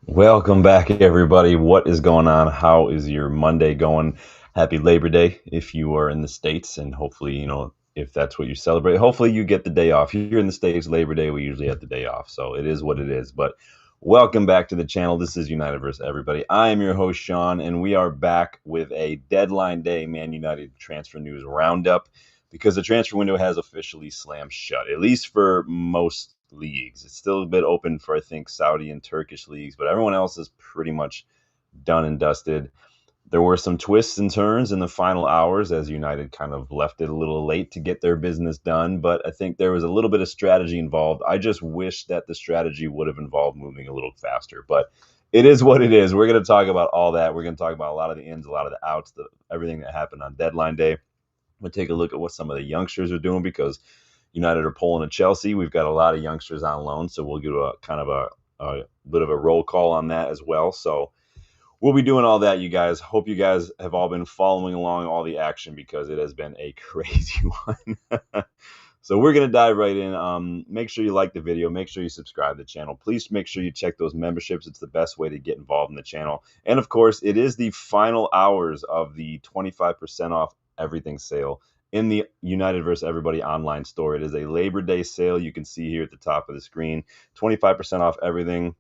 Welcome back, everybody. What is going on? How is your Monday going? Happy Labor Day if you are in the States, and hopefully, if that's what you celebrate, hopefully you get the day off. If you're in the States, Labor Day, we usually have the day off, so it is what it is. But welcome back to the channel. This is United versus Everybody. I am your host, Sean, and we are back with a deadline day Man United transfer news roundup because the transfer window has officially slammed shut, at least for most leagues. It's still a bit open for, I think, Saudi and Turkish leagues, but everyone else is pretty much done and dusted. There were some twists and turns in the final hours as United kind of left it a little late to get their business done, but I think there was a little bit of strategy involved. I just wish that the strategy would have involved moving a little faster, but it is what it is. We're going to talk about all that. We're going to talk about a lot of the ins, a lot of the outs, everything that happened on deadline day. We'll take a look at what some of the youngsters are doing because United are pulling a Chelsea. We've got a lot of youngsters on loan, so we'll do a kind of a bit of a roll call on that as well. So we'll be doing all that, you guys. Hope you guys have all been following along all the action because it has been a crazy one. So we're going to dive right in. Make sure you like the video. Make sure you subscribe to the channel. Please make sure you check those memberships. It's the best way to get involved in the channel. And, of course, it is the final hours of the 25% off everything sale in the United vs. Everybody online store. It is a Labor Day sale. You can see here at the top of the screen, 25% off everything.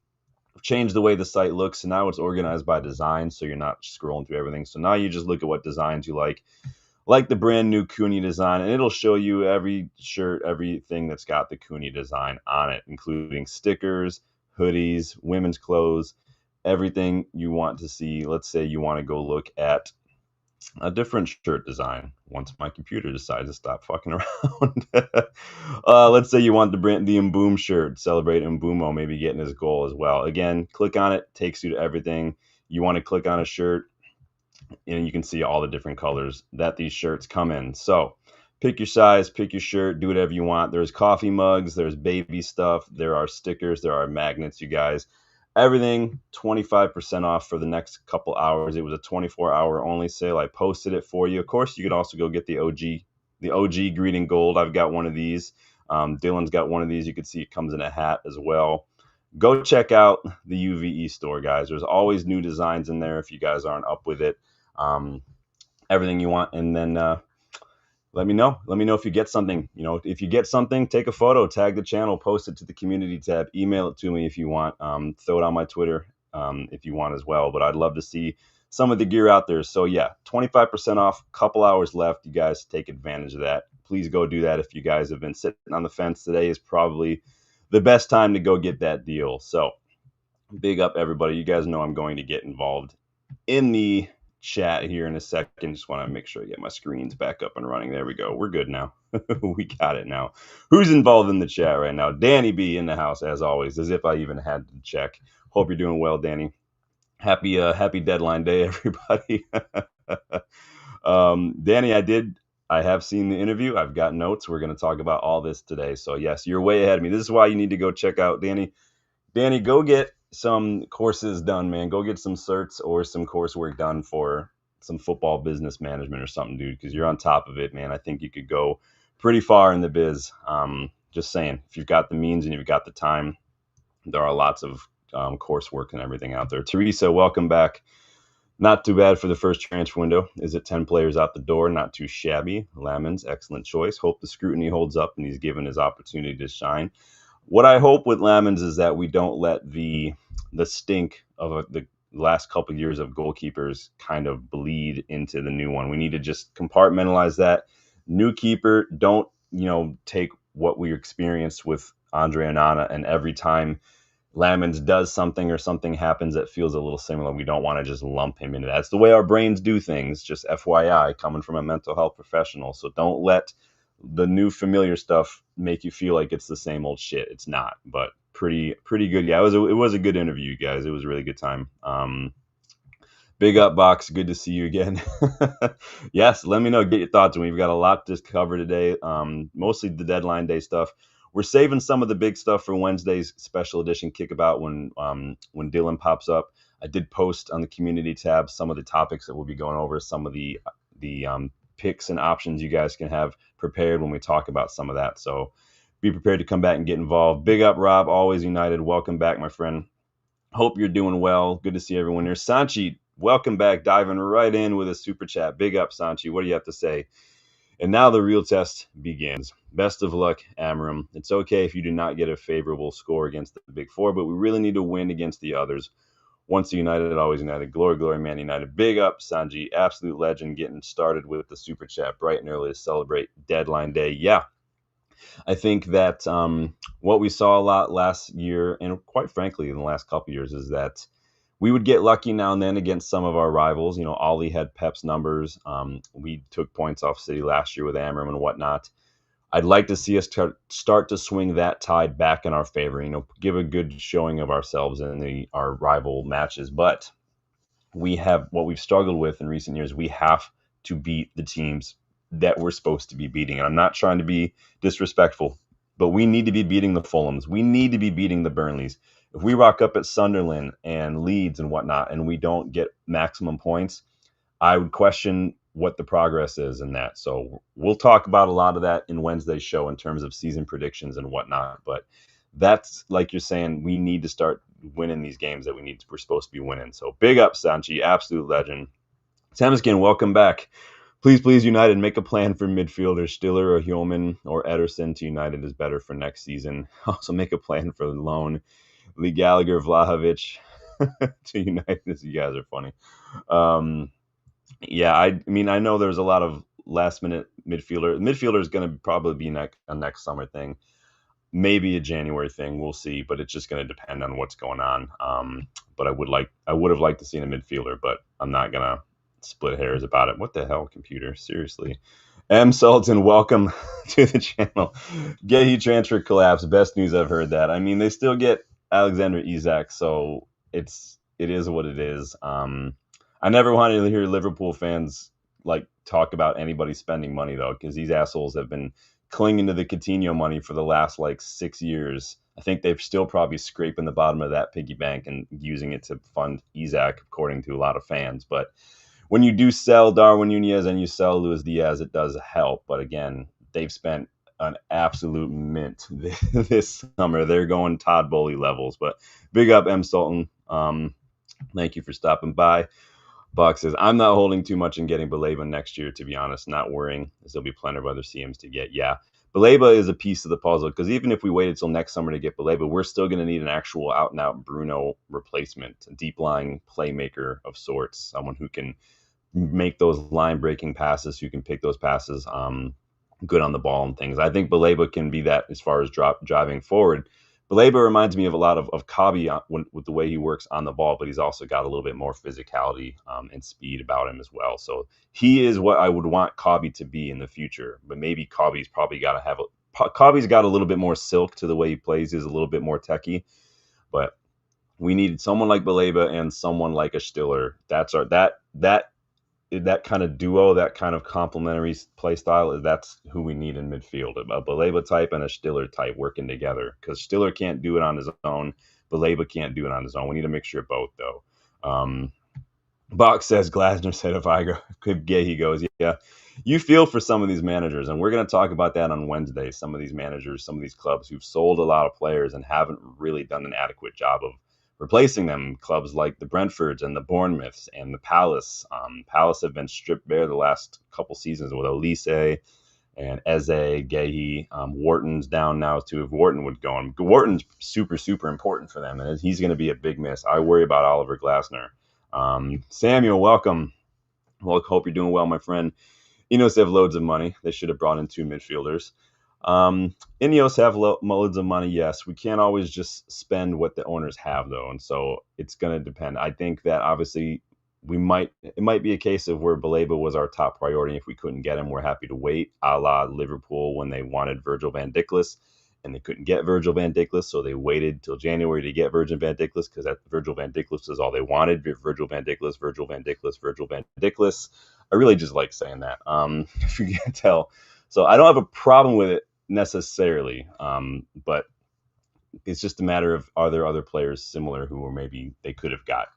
Changed the way the site looks. So now it's organized by design, so you're not scrolling through everything. So now you just look at what designs you like the brand new Cooney design, and it'll show you every shirt, everything that's got the Cooney design on it, including stickers, hoodies, women's clothes, everything you want to see. Let's say you want to go look at a different shirt design once my computer decides to stop fucking around. Let's say you want the Mboom shirt, celebrate Mbumo maybe getting his goal as well. Again, click on it, takes you to everything. You want to click on a shirt, and you can see all the different colors that these shirts come in. So pick your size, pick your shirt, do whatever you want. There's coffee mugs, there's baby stuff, there are stickers, there are magnets, you guys. Everything 25% off for the next couple hours. It was a 24-hour only sale. I posted it for you. Of course, you could also go get the OG green and gold. I've got one of these. Dylan's got one of these. You can see it comes in a hat as well. Go check out the UVE store, guys. There's always new designs in there if you guys aren't up with it. Everything you want, and then let me know if you get something. If you get something, take a photo, tag the channel, post it to the community tab, email it to me if you want. Throw it on my Twitter if you want as well, but I'd love to see some of the gear out there. So yeah, 25% off, couple hours left. You guys take advantage of that. Please go do that. If you guys have been sitting on the fence, today is probably the best time to go get that deal. So big up, everybody. You guys know I'm going to get involved in the chat here in a second. Just want to make sure I get my screens back up and running. There we go. We're good now. We got it now. Who's involved in the chat right now? Danny B in the house, as always, as if I even had to check. Hope you're doing well, Danny. Happy deadline day, everybody. Danny, I have seen the interview. I've got notes. We're going to talk about all this today. So yes, you're way ahead of me. This is why you need to go check out Danny. Danny, go get some courses done, man. Go get some certs or some coursework done for some football business management or something, dude, because you're on top of it, man. I think you could go pretty far in the biz. Just saying, if you've got the means and you've got the time, there are lots of coursework and everything out there. Teresa, welcome back. Not too bad for the first transfer window. Is it 10 players out the door? Not too shabby. Lammens, excellent choice. Hope the scrutiny holds up and he's given his opportunity to shine. What I hope with Lammens is that we don't let the stink of the last couple of years of goalkeepers kind of bleed into the new one. We need to just compartmentalize that. New keeper, don't take what we experienced with Andre Onana, and every time Lammens does something or something happens that feels a little similar, we don't want to just lump him into that. It's the way our brains do things, just FYI, coming from a mental health professional. So don't let the new familiar stuff make you feel like it's the same old shit. It's not, but pretty good. Yeah, it was a good interview, guys. It was a really good time. Big up, Box. Good to see you again. Yes, let me know. Get your thoughts. We've got a lot to cover today. Mostly the deadline day stuff. We're saving some of the big stuff for Wednesday's special edition kickabout when Dylan pops up. I did post on the community tab some of the topics that we'll be going over, some of the picks and options you guys can have prepared when we talk about some of that. So be prepared to come back and get involved. Big up, Rob. Always United. Welcome back, my friend. Hope you're doing well. Good to see everyone here. Sanchi, welcome back. Diving right in with a super chat. Big up, Sanchi. What do you have to say? And now the real test begins. Best of luck, Amorim. It's okay if you do not get a favorable score against the Big Four, but we really need to win against the others. Once united, always united. Glory, glory, man united. Big up, Sanji. Absolute legend getting started with the super chat bright and early to celebrate deadline day. Yeah, I think that what we saw a lot last year, and quite frankly, in the last couple of years, is that we would get lucky now and then against some of our rivals. You know, Ollie had Pep's numbers. We took points off City last year with Amram and whatnot. I'd like to see us start to swing that tide back in our favor. You know, give a good showing of ourselves in our rival matches. But we have what we've struggled with in recent years. We have to beat the teams that we're supposed to be beating. And I'm not trying to be disrespectful, but we need to be beating the Fulhams. We need to be beating the Burnleys. If we rock up at Sunderland and Leeds and whatnot, and we don't get maximum points, I would question what the progress is in that. So we'll talk about a lot of that in Wednesday's show in terms of season predictions and whatnot. But that's like you're saying, we need to start winning these games that we're supposed to be winning. So big up, Sanchi, absolute legend. Temskin, welcome back. Please, United, make a plan for midfielders. Stiller or Hillman or Ederson to United is better for next season. Also make a plan for the loan. Lee Gallagher, Vlahovic to United. You guys are funny. Yeah, I mean, I know there's a lot of last minute midfielder. Midfielder is going to probably be a next summer thing, maybe a January thing. We'll see, but it's just going to depend on what's going on. But I would have liked to see a midfielder, but I'm not gonna split hairs about it. What the hell, computer? Seriously. M. Sultan, welcome to the channel. Gehi transfer collapse. Best news I've heard that. I mean, they still get Alexander Isak, so it is what it is. I never wanted to hear Liverpool fans like talk about anybody spending money though, because these assholes have been clinging to the Coutinho money for the last like 6 years. I think they're still probably scraping the bottom of that piggy bank and using it to fund Isak, according to a lot of fans. But when you do sell Darwin Nunez and you sell Luis Diaz, it does help. But again, they've spent an absolute mint this summer. They're going Todd Bowley levels. But big up M. Sultan. Thank you for stopping by. Buck says, I'm not holding too much in getting Baleba next year, to be honest. Not worrying, as there'll be plenty of other CMs to get. Yeah, Baleba is a piece of the puzzle, because even if we waited till next summer to get Baleba, we're still going to need an actual out-and-out Bruno replacement, a deep-lying playmaker of sorts, someone who can make those line-breaking passes, who can pick those passes good on the ball and things. I think Baleba can be that as far as driving forward. Baleba reminds me of a lot of Kabi with the way he works on the ball, but he's also got a little bit more physicality and speed about him as well. So he is what I would want Kabi to be in the future. But maybe Kabi's got a little bit more silk to the way he plays. He's a little bit more techie. But we need someone like Baleba and someone like a Stiller. That's that kind of duo, that kind of complementary play style, that's who we need in midfield. A Baleba type and a Stiller type working together, because Stiller can't do it on his own. Baleba can't do it on his own. We need a mixture of both, though. Bach says, Glasner said if I go, he goes, yeah. You feel for some of these managers, and we're going to talk about that on Wednesday. Some of these managers, some of these clubs who've sold a lot of players and haven't really done an adequate job of replacing them. Clubs like the Brentfords and the Bournemouths and the Palace. Palace have been stripped bare the last couple seasons with Elise and Eze, Gehi. Wharton's down now too. If Wharton would go on, Wharton's super, super important for them, and he's going to be a big miss. I worry about Oliver Glasner. Samuel, welcome. Well, hope you're doing well, my friend. Ineos have loads of money. They should have brought in 2 midfielders. Ineos have loads of money, yes. We can't always just spend what the owners have, though, and so it's going to depend. I think that obviously it might be a case of where Baleba was our top priority. If we couldn't get him, we're happy to wait, a la Liverpool when they wanted Virgil van Dijk and they couldn't get Virgil van Dijk, so they waited till January to get Virgil van Dijk, because Virgil van Dijk is all they wanted. Virgil van Dijk, Virgil van Dijk, Virgil van Dijk. I really just like saying that, if you can't tell. So I don't have a problem with it necessarily, but it's just a matter of, are there other players similar who maybe they could have got,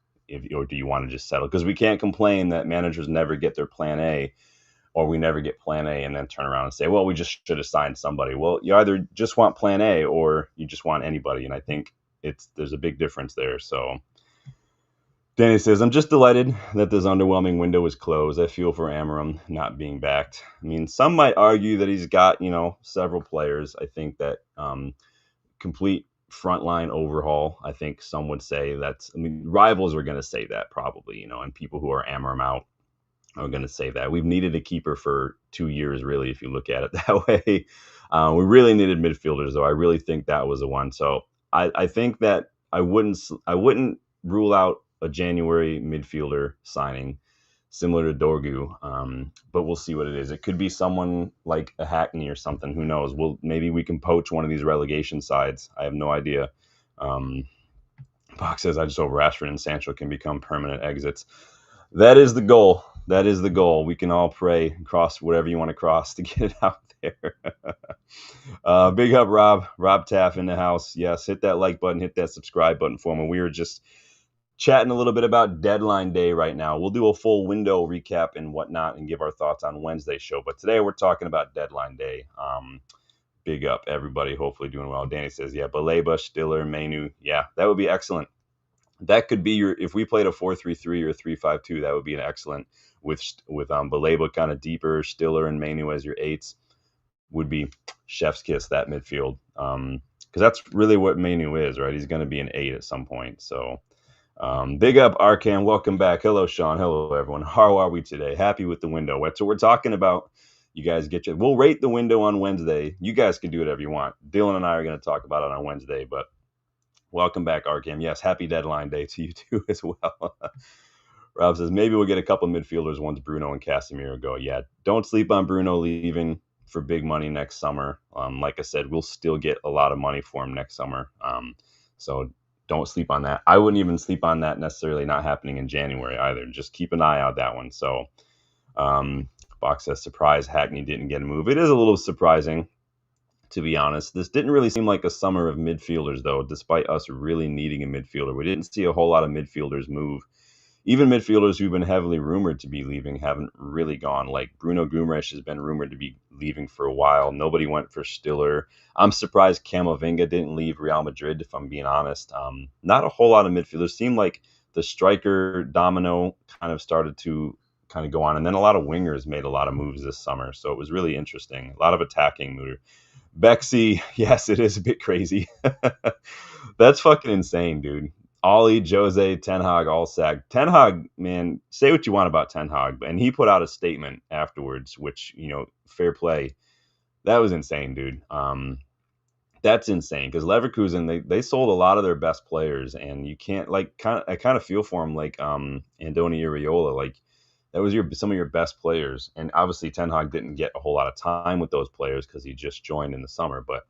or do you want to just settle? Because we can't complain that managers never get their plan A, or we never get plan A and then turn around and say, well, we just should have signed somebody. Well, you either just want plan A or you just want anybody. And I think there's a big difference there. So Danny says, I'm just delighted that this underwhelming window is closed. I feel for Amorim not being backed. I mean, some might argue that he's got, several players. I think that complete frontline overhaul. I think some would say rivals are going to say that probably, and people who are Amorim out are going to say that. We've needed a keeper for 2 years, really, if you look at it that way. We really needed midfielders, though. I really think that was the one. So I think that I wouldn't rule out a January midfielder signing similar to Dorgu, but we'll see what it is. It could be someone like a Hackney or something. Who knows? Maybe we can poach one of these relegation sides. I have no idea. Box says, I just hope Rashford and Sancho can become permanent exits. That is the goal. That is the goal. We can all pray, cross whatever you want to cross to get it out there. Big up, Rob. Rob Taff in the house. Yes, hit that like button, hit that subscribe button for me. We were just chatting a little bit about deadline day right now. We'll do a full window recap and whatnot and give our thoughts on Wednesday's show. But today we're talking about deadline day. Big up, everybody. Hopefully doing well. Danny says, yeah, Baleba, Stiller, Manu. Yeah, that would be excellent. That could be if we played a 4-3-3 or 3-5-2, that would be an excellent with Baleba kind of deeper, Stiller and Manu as your eights would be chef's kiss, that midfield. Because that's really what Manu is, right? He's going to be an 8 at some point. So big up, Arcan. Welcome back. Hello, Sean. Hello, everyone. How are we today? Happy with the window. That's what we're talking about. You guys we'll rate the window on Wednesday. You guys can do whatever you want. Dylan and I are going to talk about it on Wednesday, but welcome back, Arkham. Yes, happy deadline day to you too as well. Rob says, maybe we'll get a couple midfielders once Bruno and Casemiro go. Yeah, don't sleep on Bruno leaving for big money next summer. Like I said, we'll still get a lot of money for him next summer. So don't sleep on that. I wouldn't even sleep on that necessarily not happening in January either. Just keep an eye out that one. So Box says, surprise, Hackney didn't get a move. It is a little surprising, to be honest. This didn't really seem like a summer of midfielders, though, despite us really needing a midfielder. We didn't see a whole lot of midfielders move. Even midfielders who've been heavily rumored to be leaving haven't really gone. Like Bruno Guimaraes has been rumored to be leaving for a while. Nobody went for Stiller. I'm surprised Camavinga didn't leave Real Madrid, if I'm being honest. Not a whole lot of midfielders. Seemed like the striker domino kind of started to kind of go on. And then a lot of wingers made a lot of moves this summer. So it was really interesting. A lot of attacking moves. Bexy, yes, it is a bit crazy. That's fucking insane, dude. Ollie, Jose, Ten Hag, all sacked. Ten Hag, man, say what you want about Ten Hag, and he put out a statement afterwards, which, fair play. That was insane, dude. That's insane because Leverkusen, they sold a lot of their best players, and you can't I kind of feel for him like Andoni Iraola, like that was some of your best players, and obviously Ten Hag didn't get a whole lot of time with those players because he just joined in the summer, but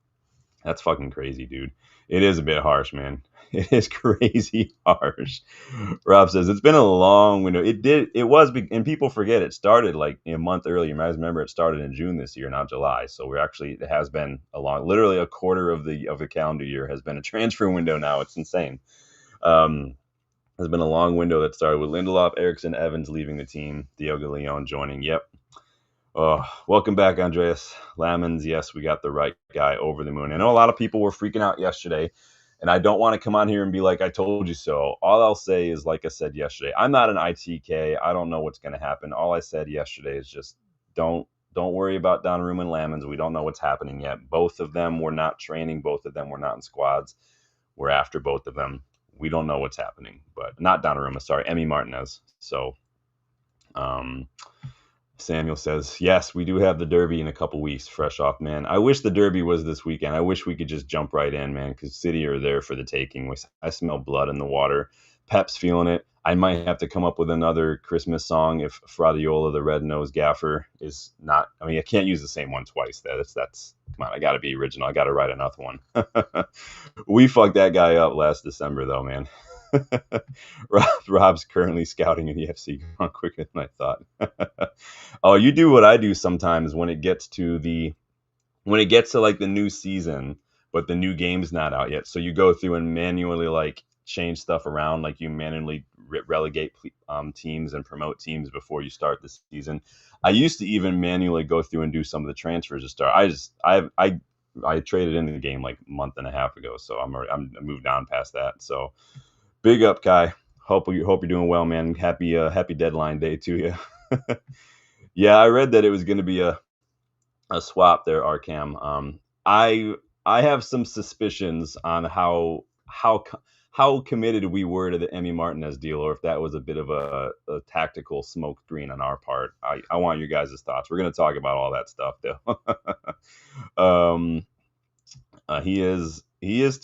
that's fucking crazy, dude. It is a bit harsh, man. It is crazy harsh. Rob says, it's been a long window. It was, and people forget it started like a month earlier. You might remember it started in June this year, not July. So it has been literally a quarter of the calendar year has been a transfer window now. It's insane. There's been a long window that started with Lindelof, Eriksson, Evans leaving the team, Diogo Leon joining. Yep. Oh, welcome back, Andreas Lammens. Yes, we got the right guy. Over the moon. I know a lot of people were freaking out yesterday, and I don't want to come on here and be like, I told you so. All I'll say is, like I said yesterday, I'm not an ITK. I don't know what's going to happen. All I said yesterday is just don't worry about Donnarumma and Lammens. We don't know what's happening yet. Both of them were not training. Both of them were not in squads. We're after both of them. We don't know what's happening, but not Donnarumma. Sorry, Emi Martinez. So, Samuel says, yes, we do have the Derby in a couple weeks, fresh off, man. I wish the Derby was this weekend. I wish we could just jump right in, man, because City are there for the taking. I smell blood in the water. Pep's feeling it. I might have to come up with another Christmas song if Fradiola, the red-nosed gaffer, is not. I mean, I can't use the same one twice. That's come on, I got to be original. I got to write another one. We fucked that guy up last December, though, man. Rob's currently scouting in the FC gone quicker than I thought. Oh, you do what I do sometimes when it gets to like the new season, but the new game's not out yet. So you go through and manually like change stuff around, like you manually relegate teams and promote teams before you start the season. I used to even manually go through and do some of the transfers to start. I I traded in the game like a month and a half ago, so I'm moved on past that. So big up, Kai. Hope you're doing well, man. Happy deadline day to you. Yeah, I read that it was going to be a swap there, Arcam. I have some suspicions on how committed we were to the Emmy Martinez deal, or if that was a bit of a tactical smoke screen on our part. I want your guys' thoughts. We're going to talk about all that stuff, though. He is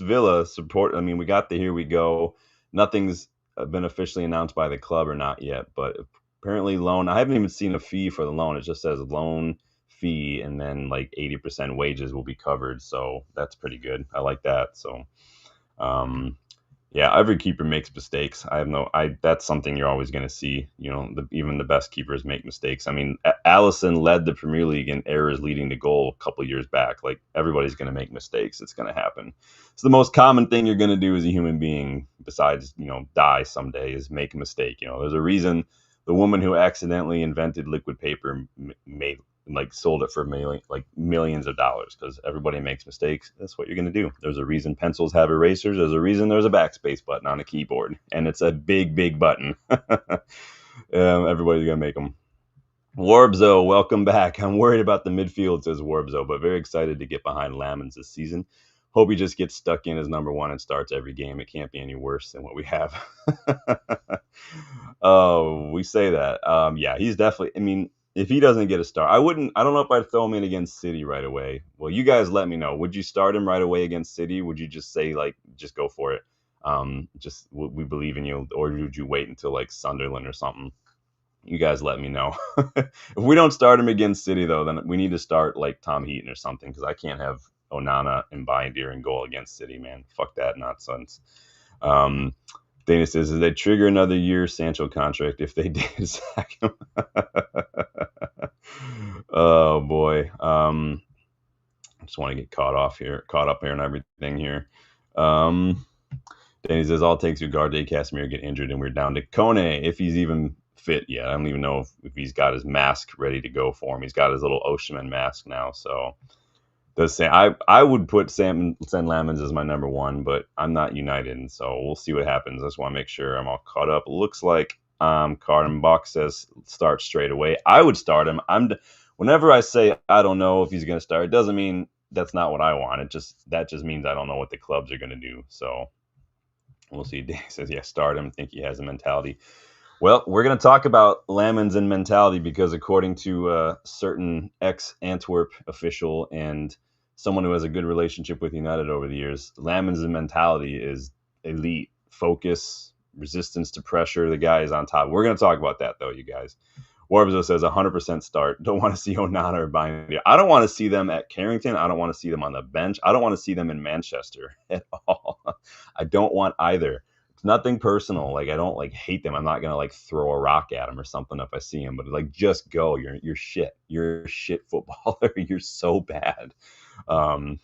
Villa support. I mean, we got the here we go. Nothing's been officially announced by the club or not yet, but apparently loan. I haven't even seen a fee for the loan. It just says loan fee, and then like 80% wages will be covered. So that's pretty good. I like that. So, um, yeah, every keeper makes mistakes. That's something you're always going to see. Even the best keepers make mistakes. I mean, Allison led the Premier League in errors leading to goal a couple years back. Like, everybody's going to make mistakes. It's going to happen. So the most common thing you're going to do as a human being, besides, die someday, is make a mistake. There's a reason the woman who accidentally invented liquid paper made sold it for millions of dollars, because everybody makes mistakes. That's what you're going to do. There's a reason pencils have erasers. There's a reason there's a backspace button on a keyboard, and it's a big button. Everybody's going to make them. Warbzo, welcome back. I'm worried about the midfield, says Warbzo, but very excited to get behind Lammens this season. Hope he just gets stuck in as number one and starts every game. It can't be any worse than what we have. Oh, we say that. Yeah, he's definitely, I mean, if he doesn't get a start, I don't know if I'd throw him in against City right away. Well, you guys let me know. Would you start him right away against City? Would you just say, just go for it? We believe in you. Or would you wait until Sunderland or something? You guys let me know. If we don't start him against City, though, then we need to start Tom Heaton or something, because I can't have Onana and Bindier in goal against City, man. Fuck that nonsense. Dana says, they trigger another year Sancho contract if they did sack him? Oh boy. I just want to get caught up here and everything here. Danny says, all it takes Ugarte, Casemiro get injured, and we're down to Kone, if he's even fit yet. I don't even know if he's got his mask ready to go for him. He's got his little Osimhen mask now, so I would put Senne Lammens as my number one, but I'm not United, and so we'll see what happens. I just want to make sure I'm all caught up. It looks like Carden Box says start straight away. I would start him. Whenever I say I don't know if he's going to start, it doesn't mean that's not what I want. That just means I don't know what the clubs are going to do. So we'll see. Dave says, yeah, start him. I think he has a mentality. Well, we're going to talk about Lammens and mentality, because according to a certain ex-Antwerp official and someone who has a good relationship with United over the years, Lammens' mentality is elite. Focus, resistance to pressure. The guy is on top. We're going to talk about that, though, you guys. Warbzo says 100% start. Don't want to see Onana or Bindier. I don't want to see them at Carrington. I don't want to see them on the bench. I don't want to see them in Manchester at all. I don't want either. It's nothing personal. I don't hate them. I'm not gonna throw a rock at them or something if I see them. But just go. You're shit. You're a shit footballer. You're so bad. Oh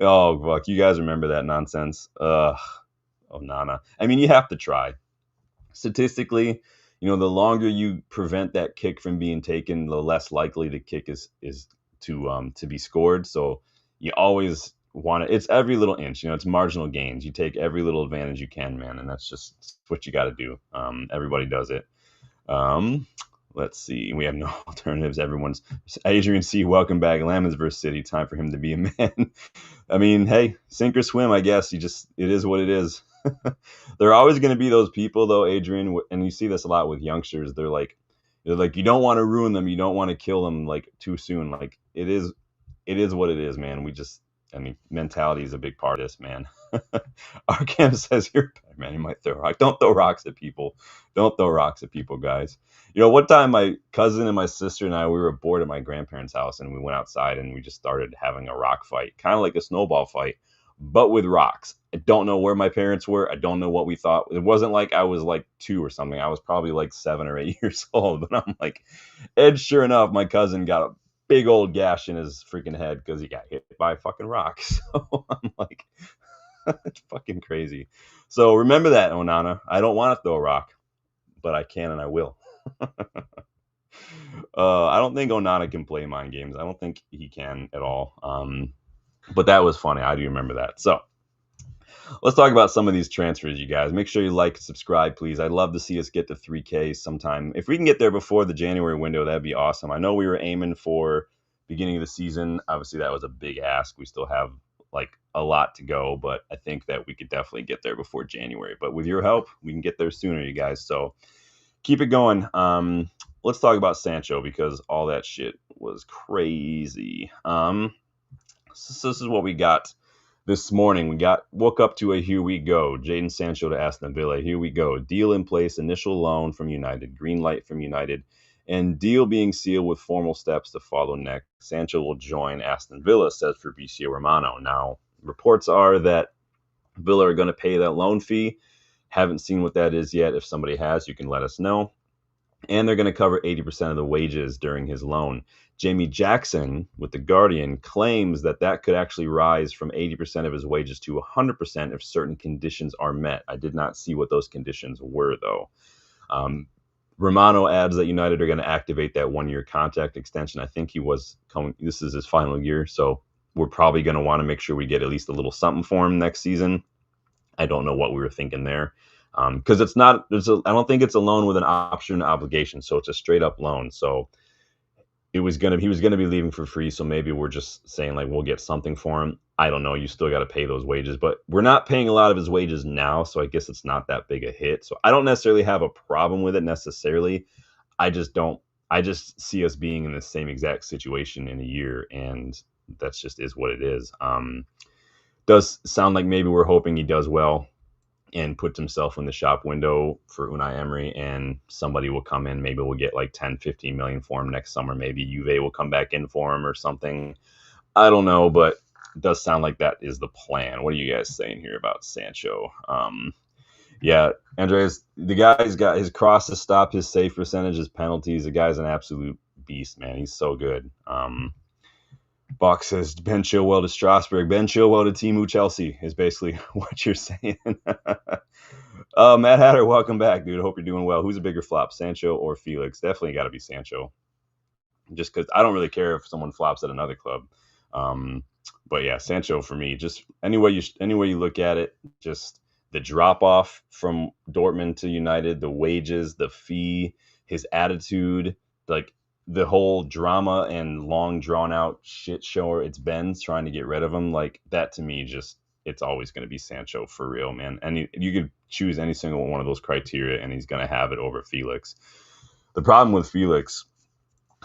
fuck! You guys remember that nonsense? Onana. I mean, you have to try. Statistically, the longer you prevent that kick from being taken, the less likely the kick is to be scored. So you always want it. It's every little inch. It's marginal gains. You take every little advantage you can, man, and that's just what you got to do. Everybody does it. Let's see. We have no alternatives. Everyone's Adrian C. Welcome back. Lammens versus City. Time for him to be a man. I mean, hey, sink or swim. I guess it is what it is. There are always going to be those people, though, Adrian, and you see this a lot with youngsters. They're like, you don't want to ruin them. You don't want to kill them too soon. It is what it is, man. Mentality is a big part of this, man. Arkham says you're bad, man. You might throw rocks. Don't throw rocks at people. Don't throw rocks at people, guys. One time my cousin and my sister and I, we were bored at my grandparents' house, and we went outside and we just started having a rock fight, kind of like a snowball fight, but with rocks. I don't know where my parents were. I don't know what we thought. It wasn't like I was 2 or something. I was probably 7 or 8 years old. But I'm Ed, sure enough, my cousin got a big old gash in his freaking head because he got hit by a fucking rock. So I'm it's fucking crazy. So remember that, Onana. I don't want to throw a rock, but I can and I will. I don't think Onana can play mind games. I don't think he can at all. But that was funny. I do remember that. So let's talk about some of these transfers, you guys. Make sure you like, subscribe, please. I'd love to see us get to 3K sometime. If we can get there before the January window, that'd be awesome. I know we were aiming for beginning of the season. Obviously, that was a big ask. We still have like a lot to go, but I think that we could definitely get there before January. But with your help, we can get there sooner, you guys. So keep it going. Let's talk about Sancho because all that shit was crazy. So this is what we got this morning. Woke up to a here we go. Jadon Sancho to Aston Villa. Here we go. Deal in place. Initial loan from United. Green light from United. And deal being sealed with formal steps to follow next. Sancho will join Aston Villa, says Fabrizio Romano. Now, reports are that Villa are going to pay that loan fee. Haven't seen what that is yet. If somebody has, you can let us know. And they're going to cover 80% of the wages during his loan. Jamie Jackson with The Guardian claims that that could actually rise from 80% of his wages to 100% if certain conditions are met. I did not see what those conditions were, though. Romano adds that United are going to activate that 1-year contract extension. I think he was coming. This is his final year, so we're probably going to want to make sure we get at least a little something for him next season. I don't know what we were thinking there. Because it's not, I don't think it's a loan with an option obligation. So it's a straight up loan. So he was going to be leaving for free. So maybe we're just saying like, we'll get something for him. I don't know. You still got to pay those wages, but we're not paying a lot of his wages now. So I guess it's not that big a hit. So I don't necessarily have a problem with it necessarily. I just see us being in the same exact situation in a year. And that's just is what it is. Does sound like maybe we're hoping he does well and puts himself in the shop window for Unai Emery, and somebody will come in. Maybe we'll get like 10, 15 million for him next summer. Maybe Juve will come back in for him or something. I don't know, but it does sound like that is the plan. What are you guys saying here about Sancho? Yeah, Andreas, the guy's got his crosses stop, his save percentage, his penalties. The guy's an absolute beast, man. He's so good. Box says Ben Chilwell to Strasbourg. Ben Chilwell to Timu Chelsea is basically what you're saying. Matt Hatter, welcome back, dude. Hope you're doing well. Who's a bigger flop, Sancho or Felix? Definitely got to be Sancho. Just because I don't really care if someone flops at another club. But yeah, Sancho for me. Just any way you look at it, just the drop off from Dortmund to United, the wages, the fee, his attitude, like the whole drama and long drawn out shit show it's been trying to get rid of him, like that to me, just it's always going to be Sancho for real, man. And you could choose any single one of those criteria and he's going to have it over Felix. The problem with Felix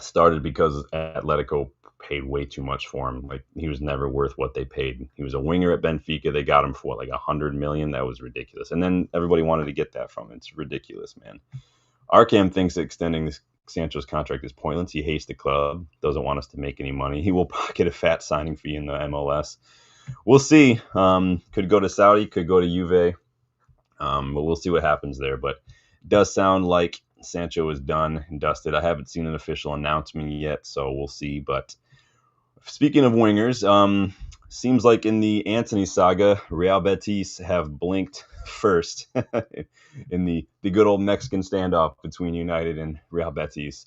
started because Atletico paid way too much for him. Like he was never worth what they paid. He was a winger at Benfica. They got him for what, like 100 million. That was ridiculous. And then everybody wanted to get that from him. It's ridiculous, man. Arkham thinks extending Sancho's contract is pointless. He hates the club, doesn't want us to make any money. He will pocket a fat signing fee in the MLS. We'll see. Could go to Saudi, could go to Juve, but we'll see what happens there. But it does sound like Sancho is done and dusted. I haven't seen an official announcement yet, so we'll see. But speaking of wingers, seems like in the Antony saga, Real Betis have blinked first in the good old Mexican standoff between United and Real Betis.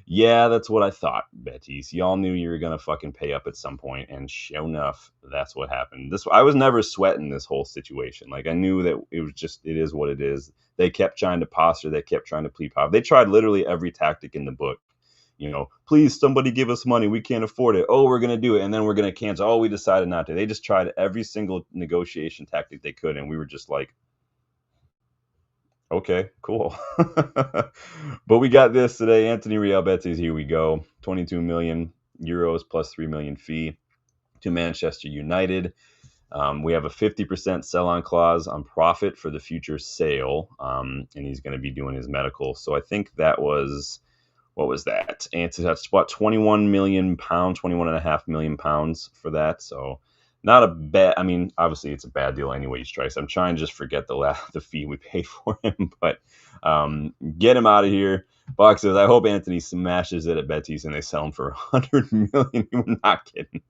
Yeah, that's what I thought, Betis. Y'all knew you were going to fucking pay up at some point, and sure enough, that's what happened. I was never sweating this whole situation. Like, I knew that it is what it is. They kept trying to posture. They kept trying to plead pop. They tried literally every tactic in the book. Please, somebody give us money. We can't afford it. Oh, we're going to do it, and then we're going to cancel. Oh, we decided not to. They just tried every single negotiation tactic they could, and we were just like, okay, cool. But we got this today. Antony Real Betis, here we go. 22 million euros plus 3 million fee to Manchester United. We have a 50% sell-on clause on profit for the future sale, and he's going to be doing his medical. So I think that was... What was that? And that's what, 21 million pounds, 21.5 million pounds for that. So not a bad, I mean, obviously it's a bad deal anyway, you strike. I'm trying to just forget the fee we paid for him, but get him out of here. Box says, I hope Antony smashes it at Betis and they sell him for 100 million. You're not kidding.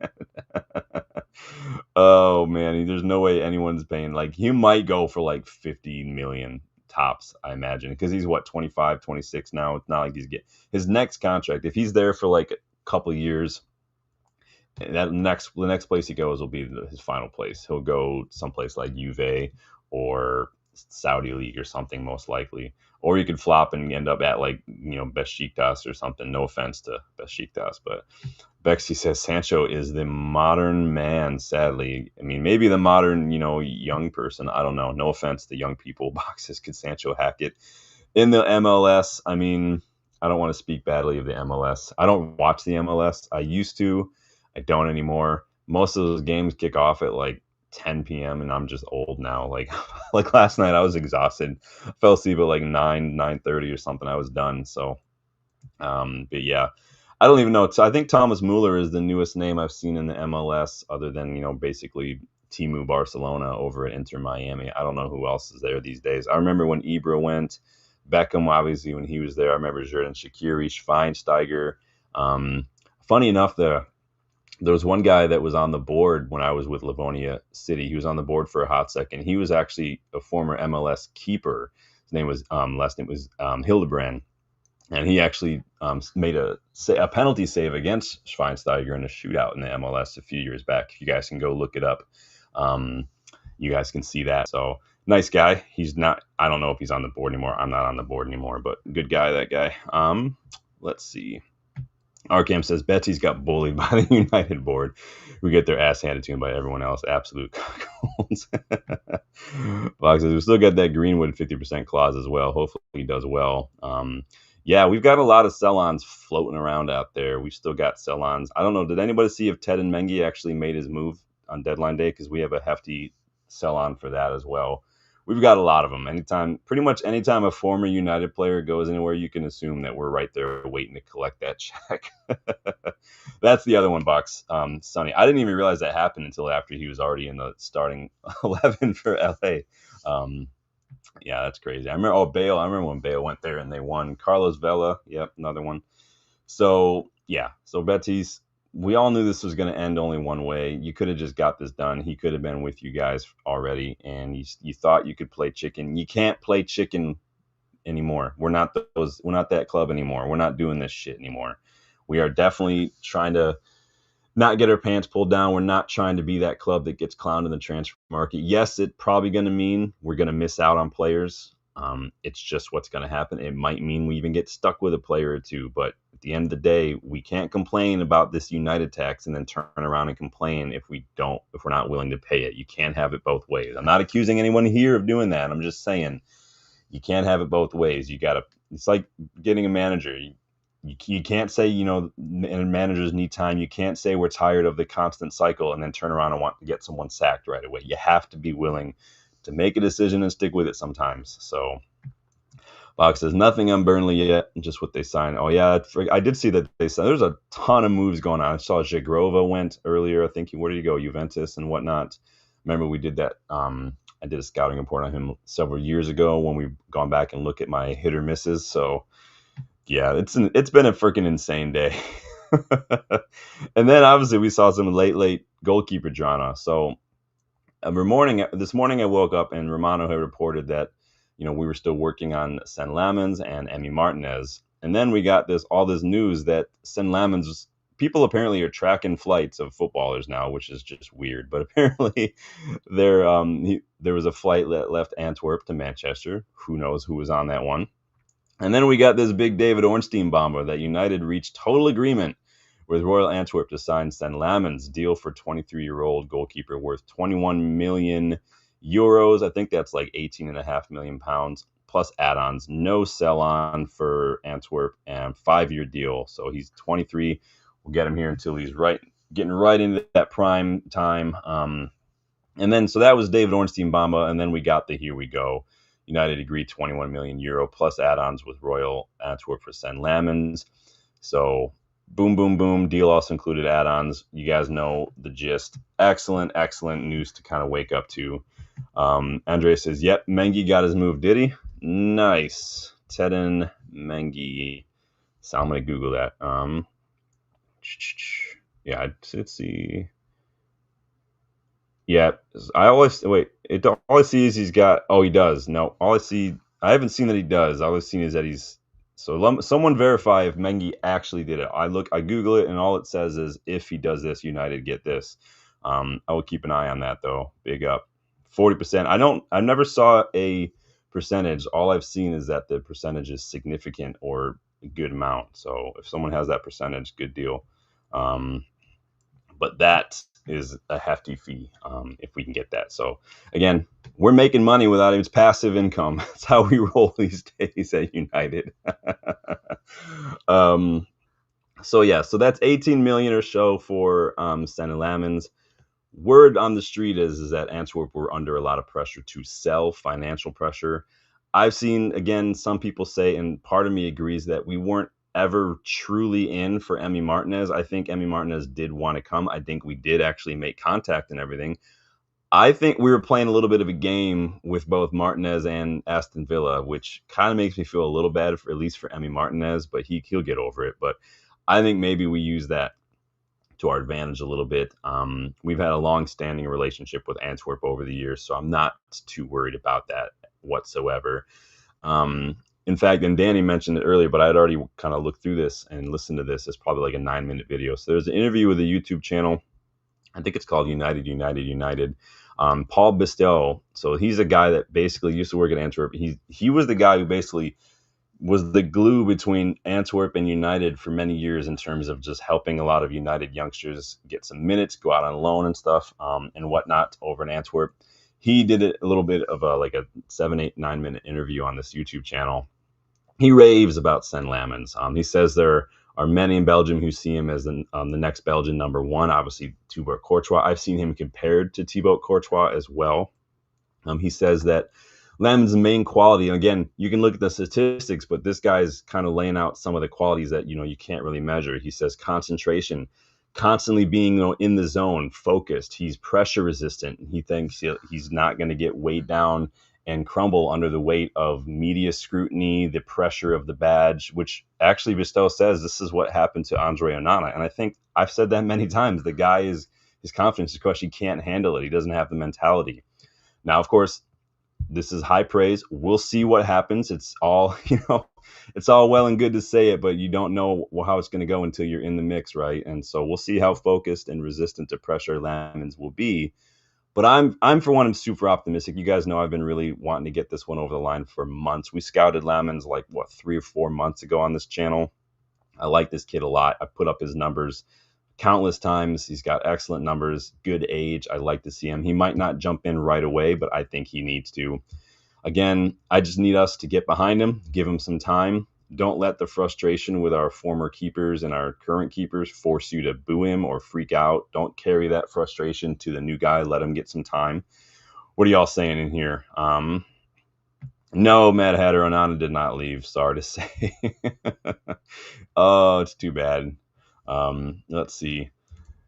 Oh man, there's no way anyone's paying. Like, he might go for like 50 million tops, I imagine, because he's 25, 26 now. It's not like he's getting his next contract. If he's there for like a couple years, that the next place he goes will be his final place. He'll go someplace like Juve or Saudi League or something, most likely. Or you could flop and end up at like Besiktas or something. No offense to Besiktas, but Bexy says Sancho is the modern man. Sadly, I mean maybe the modern young person. I don't know. No offense to young people. Boxes could Sancho hack it in the MLS? I mean, I don't want to speak badly of the MLS. I don't watch the MLS. I used to. I don't anymore. Most of those games kick off at like 10 p.m. and I'm just old now. Like like last night I was exhausted. I fell asleep at like 9:30 or something. I was done. So but yeah, I don't even know. So I think Thomas Muller is the newest name I've seen in the MLS, other than basically Timu Barcelona over at Inter Miami. I don't know who else is there these days. I remember when Ibra went, Beckham obviously when he was there. I remember Jadon Shaqiri, Schweinsteiger. Um, Funny enough, there was one guy that was on the board when I was with Livonia City. He was on the board for a hot second. He was actually a former MLS keeper. His name was last name was Hildebrand, and he actually made a penalty save against Schweinsteiger in a shootout in the MLS a few years back. If you guys can go look it up, you guys can see that. So nice guy. He's not. I don't know if he's on the board anymore. I'm not on the board anymore, but good guy, that guy. Let's see. Arkham says Betsy's got bullied by the United board, who get their ass handed to him by everyone else. Absolute cuckolds. Fox says we still got that Greenwood 50% clause as well. Hopefully he does well. Yeah, we've got a lot of sell-ons floating around out there. We've still got sell-ons. I don't know. Did anybody see if Ted and Mengi actually made his move on deadline day? Because we have a hefty sell-on for that as well. We've got a lot of them. Pretty much anytime a former United player goes anywhere, you can assume that we're right there waiting to collect that check. That's the other one, Bucks. Sonny. I didn't even realize that happened until after he was already in the starting 11 for LA. Yeah, that's crazy. I remember Bale. I remember when Bale went there and they won. Carlos Vela. Yep, another one. So yeah. So Betis, we all knew this was going to end only one way. You could have just got this done. He could have been with you guys already, and you thought you could play chicken. You can't play chicken anymore. We're not that club anymore. We're not doing this shit anymore. We are definitely trying to not get our pants pulled down. We're not trying to be that club that gets clowned in the transfer market. Yes, it's probably going to mean we're going to miss out on players. It's just what's going to happen. It might mean we even get stuck with a player or two, but at the end of the day, we can't complain about this United tax and then turn around and complain if we're not willing to pay it. You can't have it both ways. I'm not accusing anyone here of doing that. I'm just saying you can't have it both ways. It's like getting a manager. You can't say, managers need time. You can't say we're tired of the constant cycle and then turn around and want to get someone sacked right away. You have to be willing to make a decision and stick with it sometimes. So Box says nothing on Burnley yet, just what they signed. Oh yeah, I did see that they signed. There's a ton of moves going on. I saw Jagrova went earlier. I think where did he go? Juventus and whatnot. Remember we did that. I did a scouting report on him several years ago when we've gone back and look at my hit or misses. So yeah, it's been a freaking insane day. And then obviously we saw some late goalkeeper drama. So this morning I woke up and Romano had reported that we were still working on Senne Lammens and Emi Martinez. And then we got all this news that Senne Lammens, people apparently are tracking flights of footballers now, which is just weird. But apparently there was a flight that left Antwerp to Manchester. Who knows who was on that one? And then we got this big David Ornstein bomber that United reached total agreement with Royal Antwerp to sign Senne Lammens, deal for 23-year-old goalkeeper worth 21 million euros. I think that's like 18.5 million pounds plus add-ons. No sell-on for Antwerp and 5-year deal. So he's 23. We'll get him here until he's getting right into that prime time. And then so that was David Ornstein Bamba, and then we got the here we go. United agreed 21 million euro plus add-ons with Royal Antwerp for Senne Lammens. So boom, boom, boom. Deal also included add-ons. You guys know the gist. Excellent news to kind of wake up to. Andre says, yep, Mengi got his move, did he? Nice. Teden Mengi. So I'm going to Google that. Yeah, let's see. Yeah, all I see is he's got. Oh, he does. No, I haven't seen that he does. All I've seen is that he's So someone verify if Mengi actually did it. I Google it, and all it says is if he does this, United get this. I will keep an eye on that though. Big up. 40%. I never saw a percentage. All I've seen is that the percentage is significant or a good amount. So if someone has that percentage, good deal. But that is a hefty fee if we can get that. So again, we're making money without it. It's passive income. That's how we roll these days at United. So yeah, so that's 18 million or so for Senne Lammens. Word on the street is that Antwerp were under a lot of pressure to sell, financial pressure. I've seen, again, some people say, and part of me agrees, that we weren't ever truly in for Emi Martinez. I think Emi Martinez did want to come. I think we did actually make contact and everything. I think we were playing a little bit of a game with both Martinez and Aston Villa, which kind of makes me feel a little bad, for at least for Emi Martinez, but he'll get over it. But I think maybe we use that to our advantage a little bit. We've had a long-standing relationship with Antwerp over the years, so I'm not too worried about that whatsoever. In fact, and Danny mentioned it earlier, but I had already kind of looked through this and listened to this. It's probably like a 9-minute video. So there's an interview with a YouTube channel. I think it's called United. Paul Bistel. So he's a guy that basically used to work at Antwerp. He was the guy who basically was the glue between Antwerp and United for many years in terms of just helping a lot of United youngsters get some minutes, go out on loan and stuff, and whatnot over in Antwerp. He did a little bit of like a 7, 8, 9-minute interview on this YouTube channel. He raves about Senne Lammens. He says there are many in Belgium who see him as the next Belgian number one. Obviously, Thibaut Courtois. I've seen him compared to Thibaut Courtois as well. He says that Lammens' main quality, and again, you can look at the statistics, but this guy's kind of laying out some of the qualities that you can't really measure. He says concentration, constantly being in the zone, focused. He's pressure resistant. He thinks he's not going to get weighed down and crumble under the weight of media scrutiny, the pressure of the badge, which actually Vistel says this is what happened to Andre Onana. And I think I've said that many times. The guy his confidence is crushed. He can't handle it. He doesn't have the mentality. Now, of course, this is high praise. We'll see what happens. It's all, it's all well and good to say it, but you don't know how it's going to go until you're in the mix, right? And so we'll see how focused and resistant to pressure Lammens will be. But I'm for one, I'm super optimistic. You guys know I've been really wanting to get this one over the line for months. We scouted Lammens 3 or 4 months ago on this channel. I like this kid a lot. I put up his numbers countless times. He's got excellent numbers, good age. I like to see him. He might not jump in right away, but I think he needs to. Again, I just need us to get behind him, give him some time. Don't let the frustration with our former keepers and our current keepers force you to boo him or freak out. Don't carry that frustration to the new guy. Let him get some time. What are y'all saying in here? No, Mad Hatter Onana did not leave. Sorry to say. Oh, it's too bad. Let's see.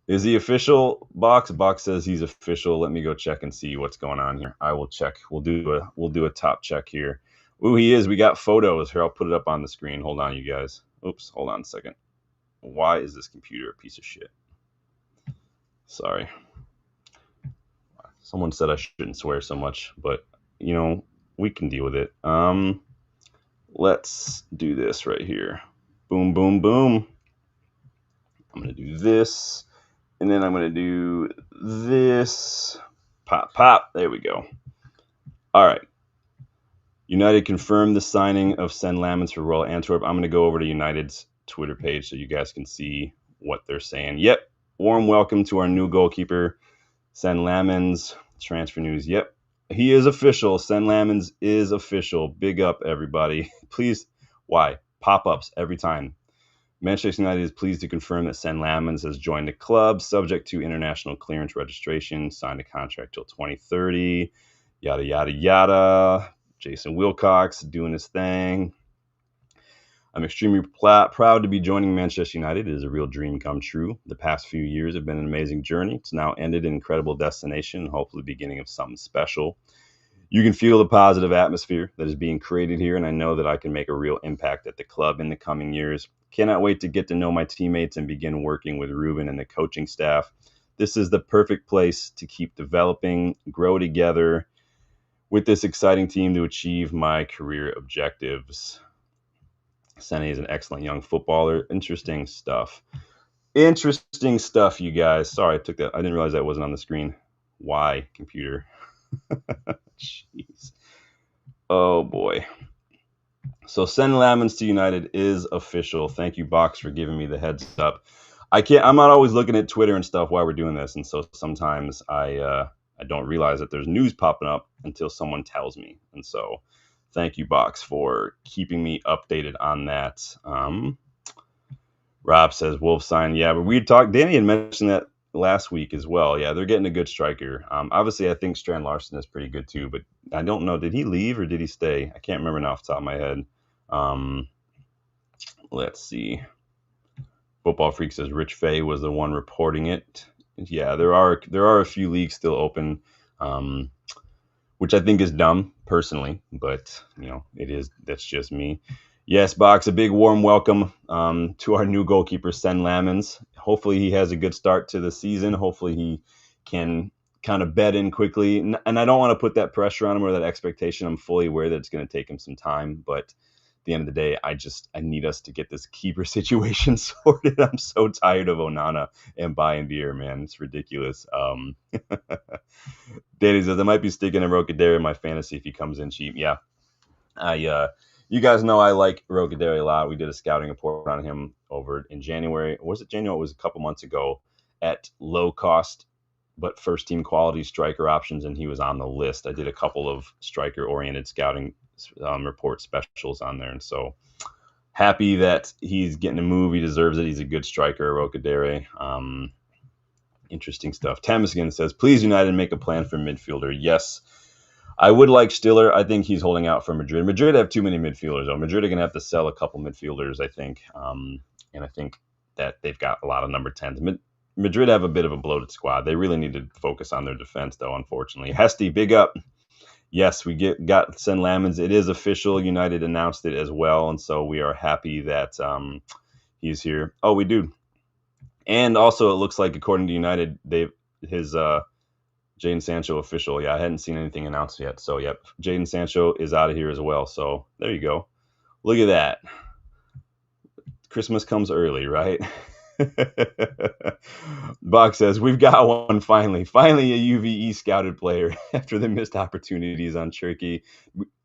Is he official? Box says he's official. Let me go check and see what's going on here. I will check. We'll do a top check here. Ooh, he is. We got photos here. I'll put it up on the screen. Hold on, you guys. Oops, hold on a second. Why is this computer a piece of shit? Sorry. Someone said I shouldn't swear so much, but we can deal with it. Let's do this right here. Boom, boom, boom. I'm going to do this, and then I'm going to do this. Pop, pop. There we go. All right. United confirmed the signing of Senne Lammens for Royal Antwerp. I'm going to go over to United's Twitter page so you guys can see what they're saying. Yep. Warm welcome to our new goalkeeper, Senne Lammens. Transfer news. Yep. He is official. Senne Lammens is official. Big up, everybody. Please. Why? Pop-ups every time. Manchester United is pleased to confirm that Senne Lammens has joined the club, subject to international clearance registration, signed a contract till 2030, yada, yada, yada. Jason Wilcox doing his thing. I'm extremely proud to be joining Manchester United. It is a real dream come true. The past few years have been an amazing journey. It's now ended in an incredible destination, hopefully the beginning of something special. You can feel the positive atmosphere that is being created here, and I know that I can make a real impact at the club in the coming years. Cannot wait to get to know my teammates and begin working with Ruben and the coaching staff. This is the perfect place to keep developing, grow together with this exciting team to achieve my career objectives. Senne is an excellent young footballer. Interesting stuff. Interesting stuff, you guys. Sorry, I took that. I didn't realize that wasn't on the screen. Why, computer? Jeez. Oh boy. So Senne Lammens to United is official. Thank you, Box, for giving me the heads up. I'm not always looking at Twitter and stuff while we're doing this, and so sometimes I don't realize that there's news popping up until someone tells me. And so, thank you, Box, for keeping me updated on that. Rob says Wolves sign. Yeah, but we talked. Danny had mentioned that last week as well. Yeah, they're getting a good striker. Obviously, I think Strand Larson is pretty good too, but I don't know. Did he leave or did he stay? I can't remember now off the top of my head. Let's see. Football Freak says Rich Fay was the one reporting it. Yeah, there are a few leagues still open, which I think is dumb personally, but it is. That's just me. Yes, Box, a big warm welcome to our new goalkeeper, Senne Lammens. Hopefully he has a good start to the season. Hopefully he can kind of bed in quickly. And I don't want to put that pressure on him or that expectation. I'm fully aware that it's going to take him some time. But at the end of the day, I need us to get this keeper situation sorted. I'm so tired of Onana and buying beer, man. It's ridiculous. Danny says, I might be sticking in Rocadere in my fantasy if he comes in cheap. Yeah. You guys know I like Rocadere a lot. We did a scouting report on him over in January. Was it January? It was a couple months ago at low cost, but first team quality striker options, and he was on the list. I did a couple of striker-oriented scouting report specials on there, and so happy that he's getting a move. He deserves it. He's a good striker, Rocadere. Interesting stuff. Tamiskin says, please United make a plan for midfielder. Yes. I would like Stiller. I think he's holding out for Madrid. Madrid have too many midfielders, though. Madrid are going to have to sell a couple midfielders, I think. And I think that they've got a lot of number 10s. Madrid have a bit of a bloated squad. They really need to focus on their defense, though, unfortunately. Hesty, big up. Yes, we got Senne Lammens. It is official. United announced it as well, and so we are happy that he's here. Oh, we do. And also, it looks like, according to United, his Jadon Sancho official. Yeah, I hadn't seen anything announced yet. So, yep, Jadon Sancho is out of here as well. So, there you go. Look at that. Christmas comes early, right? Box says, we've got one finally. Finally, a UVE scouted player after the missed opportunities on Turkey.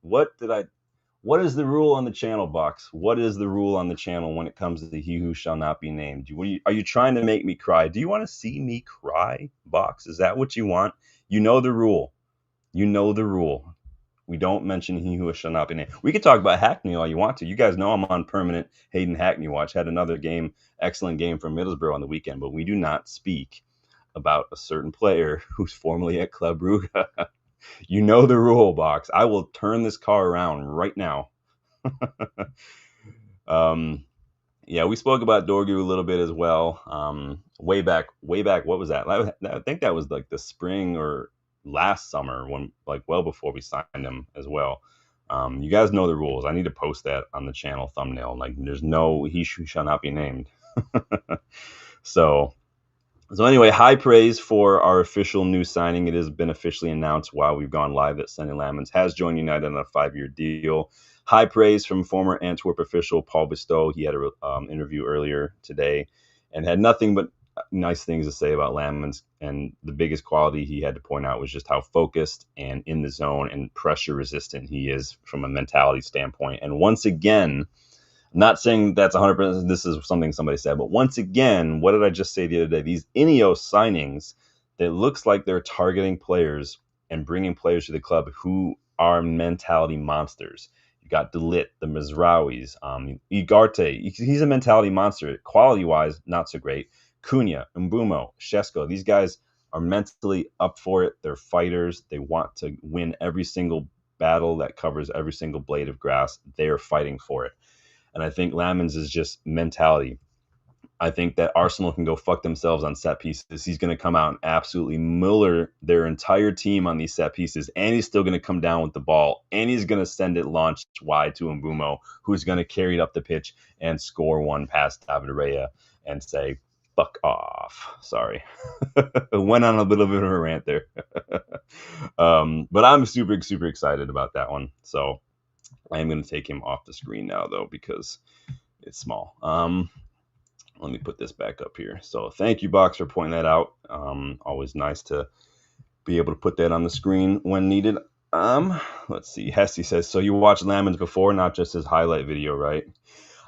What is the rule on the channel, Box? What is the rule on the channel when it comes to he who shall not be named? Are you trying to make me cry? Do you want to see me cry, Box? Is that what you want? You know the rule. You know the rule. We don't mention he who shall not be named. We could talk about Hackney all you want to. You guys know I'm on permanent Hayden Hackney watch. Had another game, excellent game from Middlesbrough on the weekend, but we do not speak about a certain player who's formerly at Club Brugge. You know the rule, Box. I will turn this car around right now. Yeah, we spoke about Dorgu a little bit as well. Way back, what was that? I think that was like the spring or last summer, when well before we signed him as well. You guys know the rules. I need to post that on the channel thumbnail. There's no he shall not be named. So anyway, high praise for our official new signing. It has been officially announced while we've gone live that Senne Lammens has joined United on a 5-year deal. High praise from former Antwerp official Paul Bistow. He had an interview earlier today and had nothing but nice things to say about Lammens. And the biggest quality he had to point out was just how focused and in the zone and pressure resistant he is from a mentality standpoint. And once again, I'm not saying that's 100%. This is something somebody said, but once again, what did I just say the other day? These Ineos signings that looks like they're targeting players and bringing players to the club who are mentality monsters. You got Delit, the Mizrawis, Igarte. He's a mentality monster. Quality-wise, not so great. Cunha, Mbumo, Shesko. These guys are mentally up for it. They're fighters. They want to win every single battle that covers every single blade of grass. They're fighting for it. And I think Lammens is just mentality. I think that Arsenal can go fuck themselves on set pieces. He's going to come out and absolutely muller their entire team on these set pieces, and he's still going to come down with the ball, and he's going to send it launched wide to Mbumo, who's going to carry it up the pitch and score one past David Raya and say, fuck off. Sorry. Went on a little bit of a rant there. But I'm super, super excited about that one. So I am going to take him off the screen now, though, because it's small. Let me put this back up here. So thank you, Box, for pointing that out. Always nice to be able to put that on the screen when needed. Let's see. Hesty says, so you watched Lammens before, not just his highlight video, right?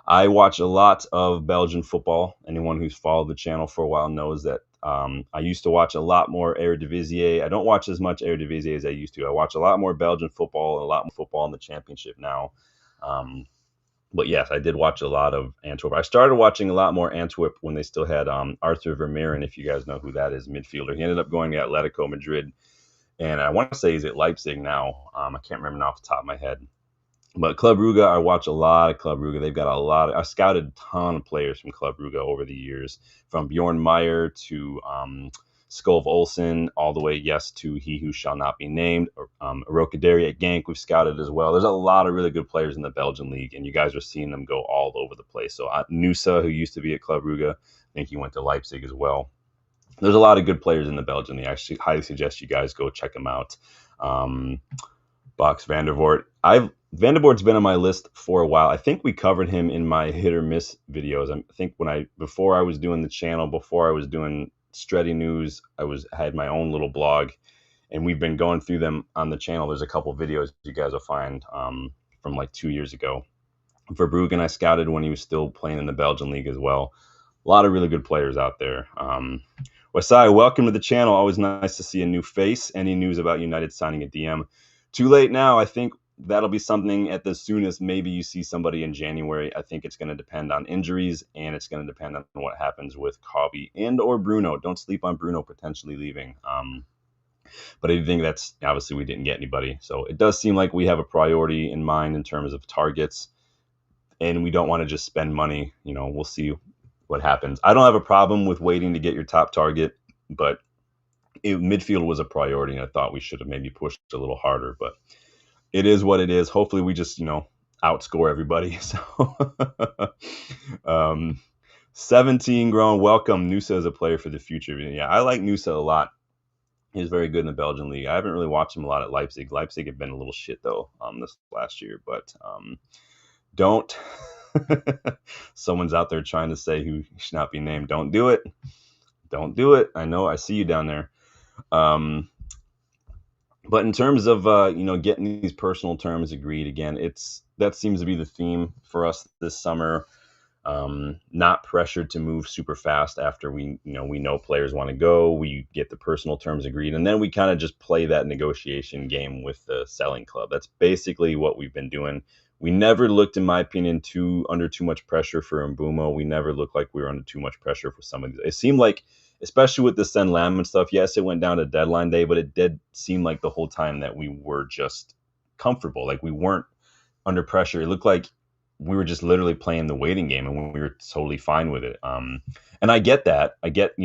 I watch a lot of Belgian football. Anyone who's followed the channel for a while knows that I used to watch a lot more Eredivisie. I don't watch as much Eredivisie as I used to. I watch a lot more Belgian football and a lot more football in the championship now. But yes, I did watch a lot of Antwerp. I started watching a lot more Antwerp when they still had Arthur Vermeeren, if you guys know who that is, midfielder. He ended up going to Atletico Madrid, and I want to say he's at Leipzig now. I can't remember off the top of my head. But Club Brugge, I watch a lot of Club Brugge. They've got a lot. I scouted a ton of players from Club Brugge over the years, from Bjorn Meyer to Skov Olsen, all the way, yes, to he who shall not be named. Rokaderi at Genk, we've scouted as well. There's a lot of really good players in the Belgian league, and you guys are seeing them go all over the place. So Nusa, who used to be at Club Brugge, I think he went to Leipzig as well. There's a lot of good players in the Belgian league. I actually highly suggest you guys go check them out. Box Vandervoort. Vandervoort's been on my list for a while. I think we covered him in my hit or miss videos. I think before I was doing the channel, before I was doing Stretty News, I had my own little blog, and we've been going through them on the channel. There's a couple videos you guys will find from like 2 years ago. Verbruggen I scouted when he was still playing in the Belgian league as well. A lot of really good players out there. Wasai, welcome to the channel. Always nice to see a new face. Any news about United signing a DM? Too late now. I think that'll be something at the soonest. Maybe you see somebody in January. I think it's going to depend on injuries, and it's going to depend on what happens with Kobe and or Bruno. Don't sleep on Bruno potentially leaving. But I think that's obviously we didn't get anybody. So it does seem like we have a priority in mind in terms of targets, and we don't want to just spend money. We'll see what happens. I don't have a problem with waiting to get your top target, but midfield was a priority, and I thought we should have maybe pushed a little harder, but it is what it is. Hopefully we just, outscore everybody. So 17 grown. Welcome. Nusa is a player for the future. Yeah, I like Nusa a lot. He's very good in the Belgian league. I haven't really watched him a lot at Leipzig. Leipzig have been a little shit, though, this last year. But don't. Someone's out there trying to say who should not be named. Don't do it. Don't do it. I know. I see you down there. But in terms of getting these personal terms agreed, again, that seems to be the theme for us this summer. Not pressured to move super fast after we know players want to go. We get the personal terms agreed, and then we kind of just play that negotiation game with the selling club. That's basically what we've been doing. We never looked, in my opinion, under too much pressure for Mbeumo. We never looked like we were under too much pressure for some of these. It seemed like, especially with the Senne Lammens stuff, yes, it went down to deadline day, but it did seem like the whole time that we were just comfortable. Like we weren't under pressure. It looked like we were just literally playing the waiting game, and we were totally fine with it. And I get that. I get,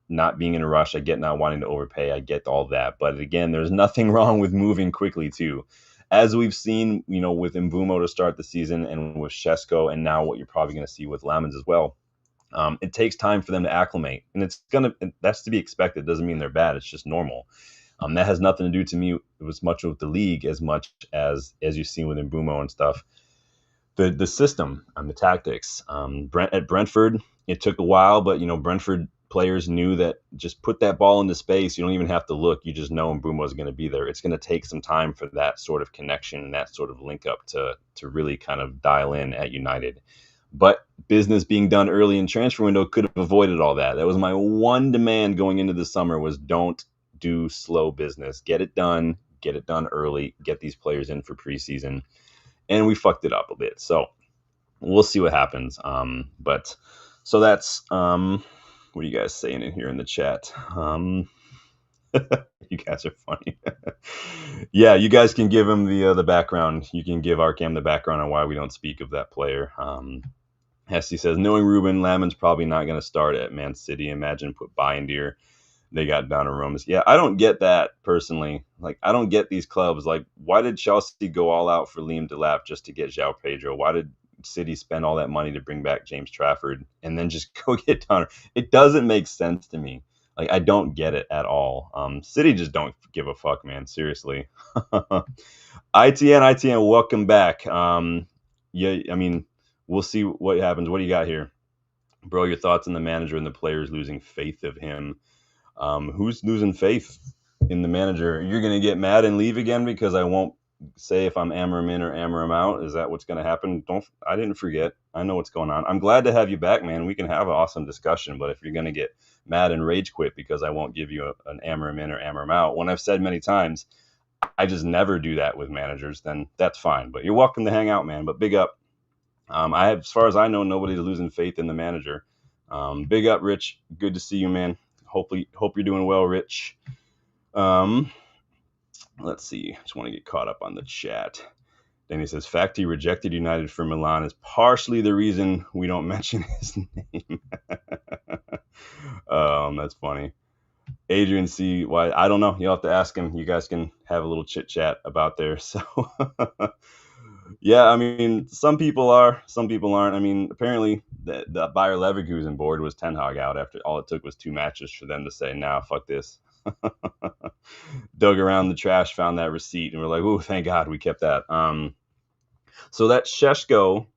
not being in a rush. I get not wanting to overpay. I get all that. But again, there's nothing wrong with moving quickly too. As we've seen, with Mbeumo to start the season and with Šeško, and now what you're probably going to see with Lammens as well. It takes time for them to acclimate, and that's to be expected. It doesn't mean they're bad. It's just normal. That has nothing to do to me as much with the league as much as you've seen with Mbeumo and stuff. The system and the tactics. At Brentford, it took a while, but Brentford players knew that just put that ball into space. You don't even have to look. You just know Mbeumo is going to be there. It's going to take some time for that sort of connection and that sort of link up to really kind of dial in at United. But business being done early in transfer window could have avoided all that. That was my one demand going into the summer was don't do slow business. Get it done early, get these players in for preseason. And we fucked it up a bit. So we'll see what happens. But so that's what are you guys saying in here in the chat? You guys are funny. Yeah, you guys can give him the background. You can give Arkham the background on why we don't speak of that player. Hesty says, knowing Ruben, Lammens probably not going to start at Man City. Imagine put Bayindir. They got Donnarumma. Yeah, I don't get that personally. Like, I don't get these clubs. Like, why did Chelsea go all out for Liam Delap just to get João Pedro? Why did City spend all that money to bring back James Trafford and then just go get Donnarumma? It doesn't make sense to me. Like, I don't get it at all. City just don't give a fuck, man. Seriously. ITN, welcome back. Yeah, I mean, we'll see what happens. What do you got here, bro? Your thoughts on the manager and the players losing faith of him? Who's losing faith in the manager? You're gonna get mad and leave again because I won't say if I'm amorim in or amorim out. Is that what's gonna happen? I didn't forget. I know what's going on. I'm glad to have you back, man. We can have an awesome discussion. But if you're gonna get mad and rage quit because I won't give you an amorim in or amorim out, when I've said many times I just never do that with managers, then that's fine. But you're welcome to hang out, man. But big up. As far as I know, nobody's losing faith in the manager. Big up, Rich. Good to see you, man. Hope you're doing well, Rich. Let's see. Just want to get caught up on the chat. Then he says, fact he rejected United for Milan is partially the reason we don't mention his name. That's funny. Adrian C. Why? I don't know. You'll have to ask him. You guys can have a little chit chat about there. So, yeah, I mean, some people are, some people aren't. I mean, apparently the Bayer Leverkusen board was Ten Hag out after all it took was 2 matches for them to say, nah, fuck this. Dug around the trash, found that receipt, and we're like, ooh, thank God we kept that. So that Sheshko,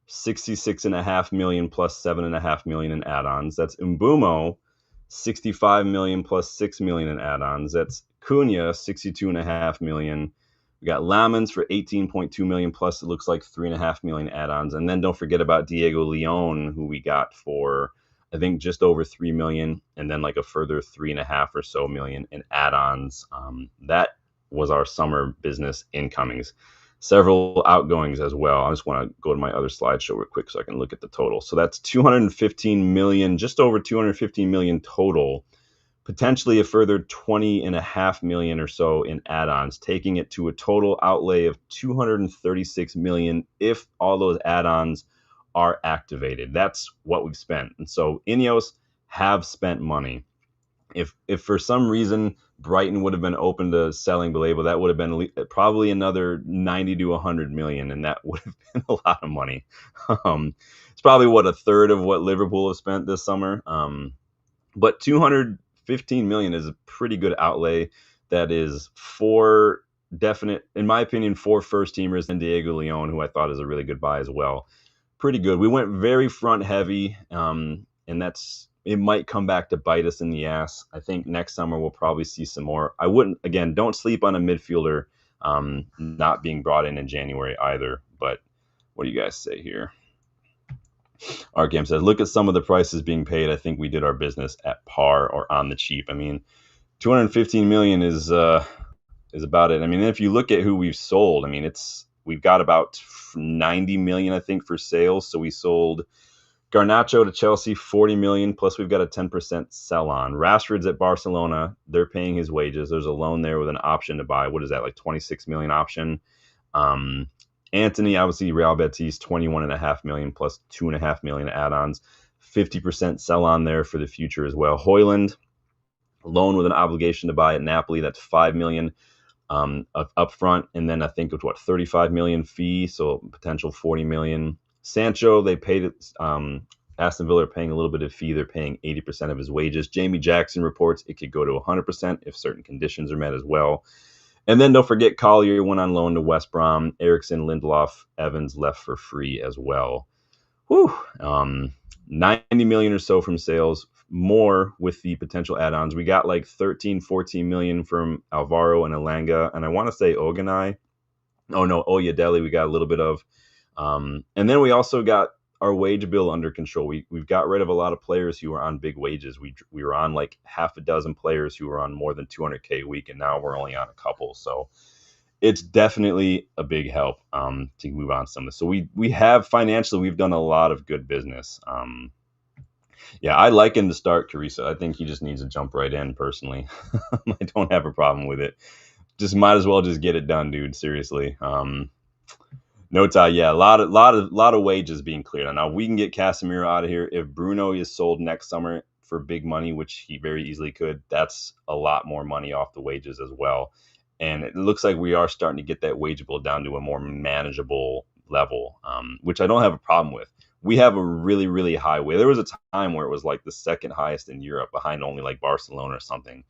66.5 million plus 7.5 million in add-ons. That's Mbumo, 65 million plus 6 million in add-ons. That's Cunha, 62.5 million. We got Lammens for 18.2 million plus it looks like 3.5 million add-ons. And then don't forget about Diego Leon, who we got for I think just over 3 million, and then like a further 3.5 or so million in add-ons. That was our summer business incomings. Several outgoings as well. I just want to go to my other slideshow real quick so I can look at the total. So that's 215 million, just over 215 million total, potentially a further 20.5 million or so in add-ons, taking it to a total outlay of 236 million if all those add-ons are activated. That's what we've spent. And so Ineos have spent money. If for some reason Brighton would have been open to selling Baleba, that would have been probably another 90 to 100 million, and that would have been a lot of money. It's probably a third of what Liverpool have spent this summer. But 215 million is a pretty good outlay. That is for definite, in my opinion, 4 first teamers and Diego Leon, who I thought is a really good buy as well. Pretty good. We went very front heavy, and it might come back to bite us in the ass. I think next summer we'll probably see some more. I wouldn't, again, don't sleep on a midfielder not being brought in January either. But what do you guys say here? Arkham says, look at some of the prices being paid. I think we did our business at par or on the cheap. I mean, 215 million is about it. I mean, if you look at who we've sold, I mean, we've got about 90 million, I think, for sales. So we sold Garnacho to Chelsea, 40 million, plus we've got a 10% sell on. Rashford's at Barcelona. They're paying his wages. There's a loan there with an option to buy. What is that, like 26 million option? Antony, obviously, Real Betis, 21.5 million plus 2.5 million add-ons. 50% sell on there for the future as well. Højlund, loan with an obligation to buy at Napoli. That's 5 million up front. And then I think it's 35 million fee. So potential 40 million. Sancho, they paid it. Aston Villa are paying a little bit of fee. They're paying 80% of his wages. Jamie Jackson reports it could go to 100% if certain conditions are met as well. And then don't forget Collier went on loan to West Brom. Eriksson, Lindelof, Evans left for free as well. Whew. 90 million or so from sales, more with the potential add-ons. We got like 13, 14 million from Alvaro and Elanga. And I want to say Oganai. Oh, no, Oyedele we got a little bit of. And then we also got our wage bill under control. We've got rid of a lot of players who were on big wages. We were on like half a dozen players who were on more than 200K a week, and now we're only on a couple. So it's definitely a big help to move on some of this. So we have financially, we've done a lot of good business. Yeah, I like him to start Carissa. I think he just needs to jump right in personally. I don't have a problem with it. Just might as well just get it done, dude. Seriously. No tie, yeah, a lot of wages being cleared. Now we can get Casemiro out of here. If Bruno is sold next summer for big money, which he very easily could, that's a lot more money off the wages as well. And it looks like we are starting to get that wage bill down to a more manageable level, which I don't have a problem with. we have a really, really high wage. There was a time where it was like the second highest in Europe, behind only like Barcelona or something.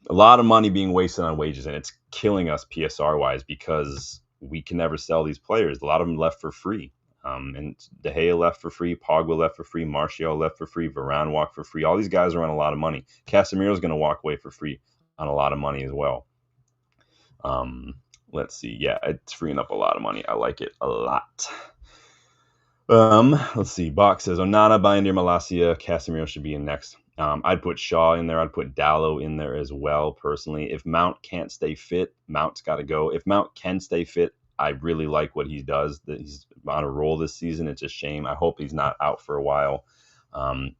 A lot of money being wasted on wages, and it's killing us PSR wise because we can never sell these players. A lot of them left for free. And De Gea left for free, Pogba left for free, Martial left for free, Varane walked for free. All these guys are on a lot of money. Casemiro's going to walk away for free on a lot of money as well. Let's see. Yeah, it's freeing up a lot of money. I like it a lot. Let's see. Box says Onana, Binder, Malacia, Casemiro should be in next. I'd put Shaw in there. I'd put Dallo in there as well, personally. If Mount can't stay fit, Mount's got to go. If Mount can stay fit, I really like what he does. That he's on a roll this season. It's a shame. I hope he's not out for a while.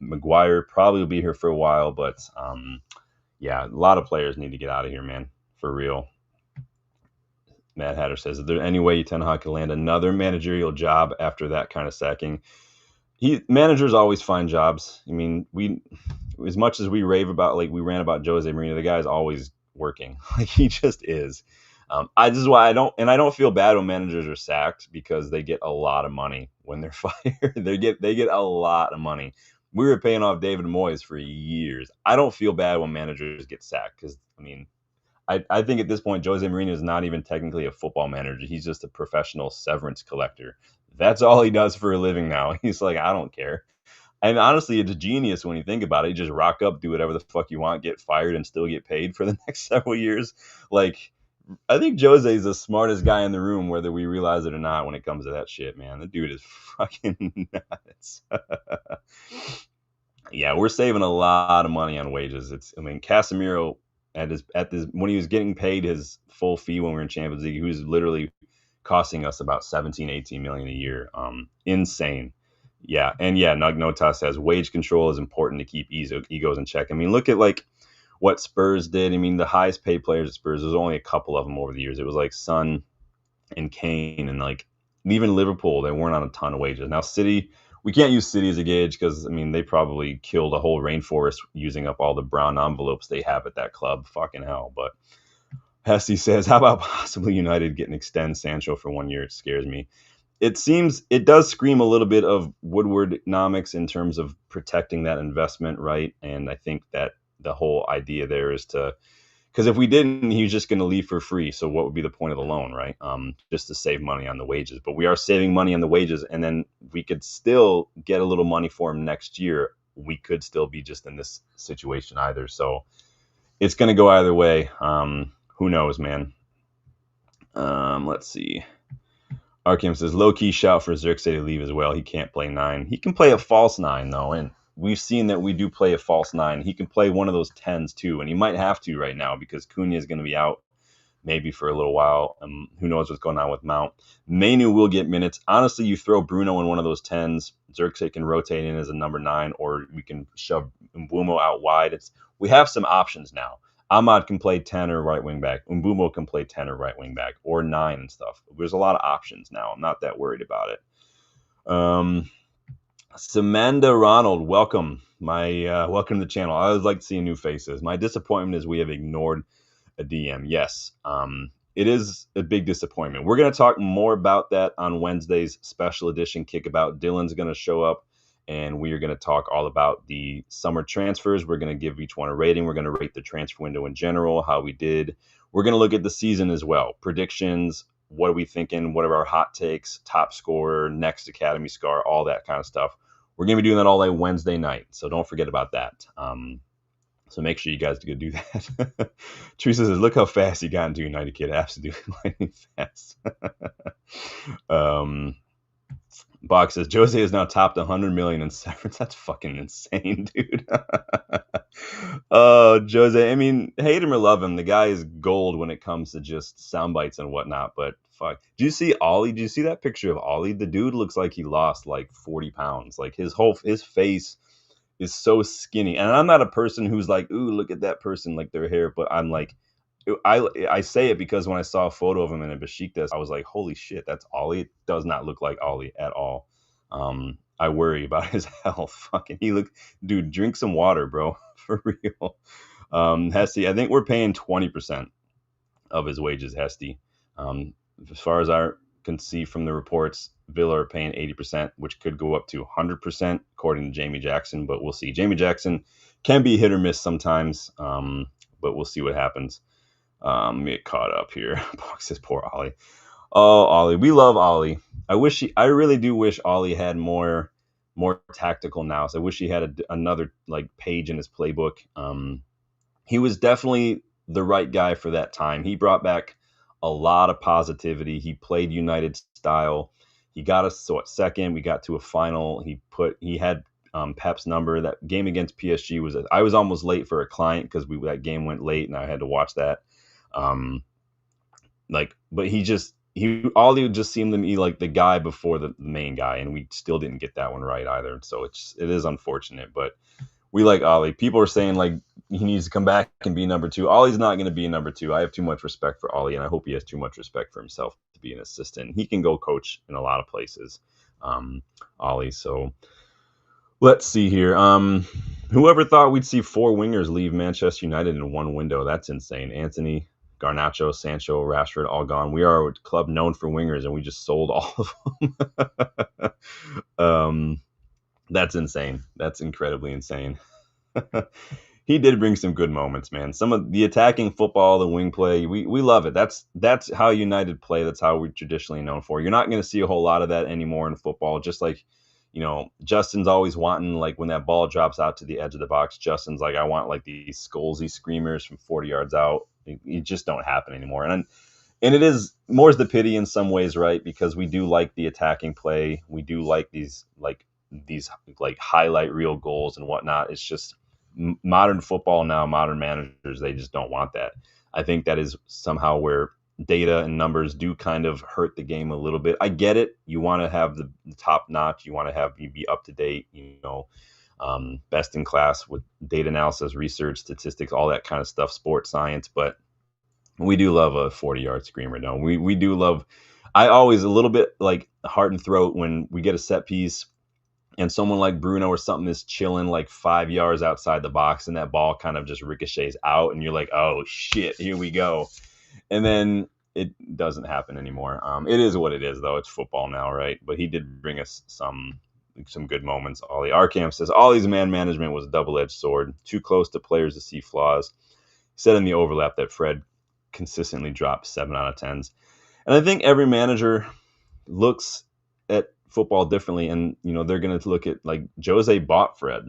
Maguire probably will be here for a while, but yeah, a lot of players need to get out of here, man, for real. Matt Hatter says, is there any way Ten Hag can land another managerial job after that kind of sacking? Managers always find jobs. I mean, we, as much as we rave about, like we ran about Jose Mourinho, the guy's always working. Like he just is. This is why I don't feel bad when managers are sacked, because they get a lot of money when they're fired. They get a lot of money. We were paying off David Moyes for years. I don't feel bad when managers get sacked, because I mean, I think at this point, Jose Mourinho is not even technically a football manager. He's just a professional severance collector. That's all he does for a living now. He's like, I don't care. And honestly, it's genius when you think about it. You just rock up, do whatever the fuck you want, get fired, and still get paid for the next several years. Like, I think Jose is the smartest guy in the room, whether we realize it or not, when it comes to that shit, man. The dude is fucking nuts. Yeah, we're saving a lot of money on wages. Casemiro when he was getting paid his full fee when we were in Champions League, he was literally costing us about 17, 18 million a year. Insane. Yeah. And yeah, Nugnota says wage control is important to keep egos in check. I mean, look at like what Spurs did. I mean, the highest paid players at Spurs, there's only a couple of them over the years. It was like Son and Kane, and like even Liverpool, they weren't on a ton of wages. Now City, we can't use City as a gauge because, I mean, they probably killed a whole rainforest using up all the brown envelopes they have at that club. Fucking hell. But Hesse says, how about possibly United getting extend Sancho for 1 year? It scares me. It does scream a little bit of Woodward economics in terms of protecting that investment, right? And I think that the whole idea there is because if we didn't, he was just going to leave for free. So what would be the point of the loan, right? Just to save money on the wages. But we are saving money on the wages, and then we could still get a little money for him next year. We could still be just in this situation either. So it's going to go either way. Who knows, man? Let's see. Arkham says, low-key shout for Xerxes to leave as well. He can't play 9. He can play a false 9, though, and we've seen that we do play a false 9. He can play one of those 10s, too, and he might have to right now because Cunha is going to be out maybe for a little while. Who knows what's going on with Mount. Mainu will get minutes. Honestly, you throw Bruno in one of those 10s, Xerxes can rotate in as a number 9, or we can shove Mbumo out wide. We have some options now. Ahmad can play 10 or right wing back. Mbumo can play 10 or right wing back, or 9 and stuff. There's a lot of options now. I'm not that worried about it. Samantha Ronald, welcome. Welcome to the channel. I always like to see new faces. My disappointment is we have ignored a DM. Yes, it is a big disappointment. We're going to talk more about that on Wednesday's special edition Kickabout. Dylan's going to show up, and we are going to talk all about the summer transfers. We're going to give each one a rating. We're going to rate the transfer window in general, how we did. We're going to look at the season as well. Predictions, what are we thinking? What are our hot takes, top scorer, next Academy scar, all that kind of stuff. We're going to be doing that all day Wednesday night, so don't forget about that. So make sure you guys go do that. Teresa says, look how fast he got into United, kid. Absolutely lightning fast. Box says, Jose is now topped 100 million in severance. That's fucking insane, dude. Oh, Jose. I mean, hate him or love him, the guy is gold when it comes to just sound bites and whatnot. But fuck. Do you see Ollie? Do you see that picture of Ollie? The dude looks like he lost like 40 pounds. Like his face is so skinny. And I'm not a person who's like, ooh, look at that person, like their hair. But I'm like, I say it because when I saw a photo of him in a Besiktas, I was like, holy shit, that's Ollie. It does not look like Ollie at all. I worry about his health. Fucking, dude, drink some water, bro, for real. Hesty, I think we're paying 20% of his wages, Hesty. As far as our can see from the reports, Villa are paying 80%, which could go up to 100%, according to Jamie Jackson. But we'll see. Jamie Jackson can be hit or miss sometimes, but we'll see what happens. Get caught up here. Box says poor Ollie. Oh, Ollie, we love Ollie. I really do wish Ollie had more tactical nous. I wish he had another like page in his playbook. He was definitely the right guy for that time. He brought back a lot of positivity. He played United style. He got us second. We got to a final. He had Pep's number. That game against PSG I was almost late for a client because that game went late and I had to watch that. But Ollie just seemed to me like the guy before the main guy, and we still didn't get that one right either. So it is unfortunate, but we like Ollie. People are saying like he needs to come back and be number 2. Ollie's not going to be number 2. I have too much respect for Ollie, and I hope he has too much respect for himself to be an assistant. He can go coach in a lot of places, Ollie. So let's see here. Whoever thought we'd see 4 wingers leave Manchester United in one window? That's insane. Antony, Garnacho, Sancho, Rashford, all gone. We are a club known for wingers, and we just sold all of them. That's insane. That's incredibly insane. He did bring some good moments, man. Some of the attacking football, the wing play, we love it. That's how United play. That's how we're traditionally known for. You're not going to see a whole lot of that anymore in football. Just like, Justin's always wanting, like, when that ball drops out to the edge of the box, Justin's like, I want like these Scholesy screamers from 40 yards out. It just don't happen anymore. And it is more's the pity in some ways, right? Because we do like the attacking play. We do like these highlight reel goals and whatnot. It's just modern football now, modern managers, they just don't want that. I think that is somehow where data and numbers do kind of hurt the game a little bit. I get it. You want to have the top notch. You want to you be up to date, best in class with data analysis, research, statistics, all that kind of stuff, sports science. But we do love a 40-yard screamer, don't we? We do love. I always a little bit like heart and throat when we get a set piece and someone like Bruno or something is chilling like 5 yards outside the box and that ball kind of just ricochets out and you're like, oh shit, here we go. And then it doesn't happen anymore. It is what it is, though. It's football now, right? But he did bring us some good moments. Ollie Arkham says, Ollie's man management was a double-edged sword, too close to players to see flaws. He said in the overlap that Fred consistently dropped 7 out of 10s. And I think every manager looks at football differently, and they're going to look at, like, Jose bought Fred.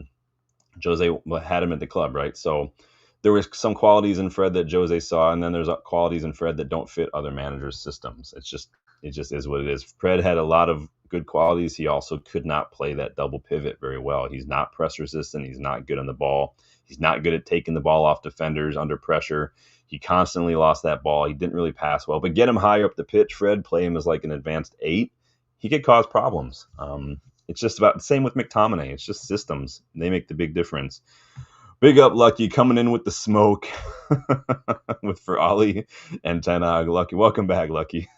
Jose had him at the club, right? So there was some qualities in Fred that Jose saw, and then there's qualities in Fred that don't fit other managers' systems. It just is what it is. Fred had a lot of good qualities. He also could not play that double pivot very well. He's not press resistant. He's not good on the ball. He's not good at taking the ball off defenders under pressure. He constantly lost that ball. He didn't really pass well. But get him higher up the pitch, Fred, play him as like an advanced 8. He could cause problems. It's just about the same with McTominay. It's just systems. They make the big difference. Big up Lucky coming in with the smoke for Ollie and Ten Hag. Lucky, welcome back, Lucky.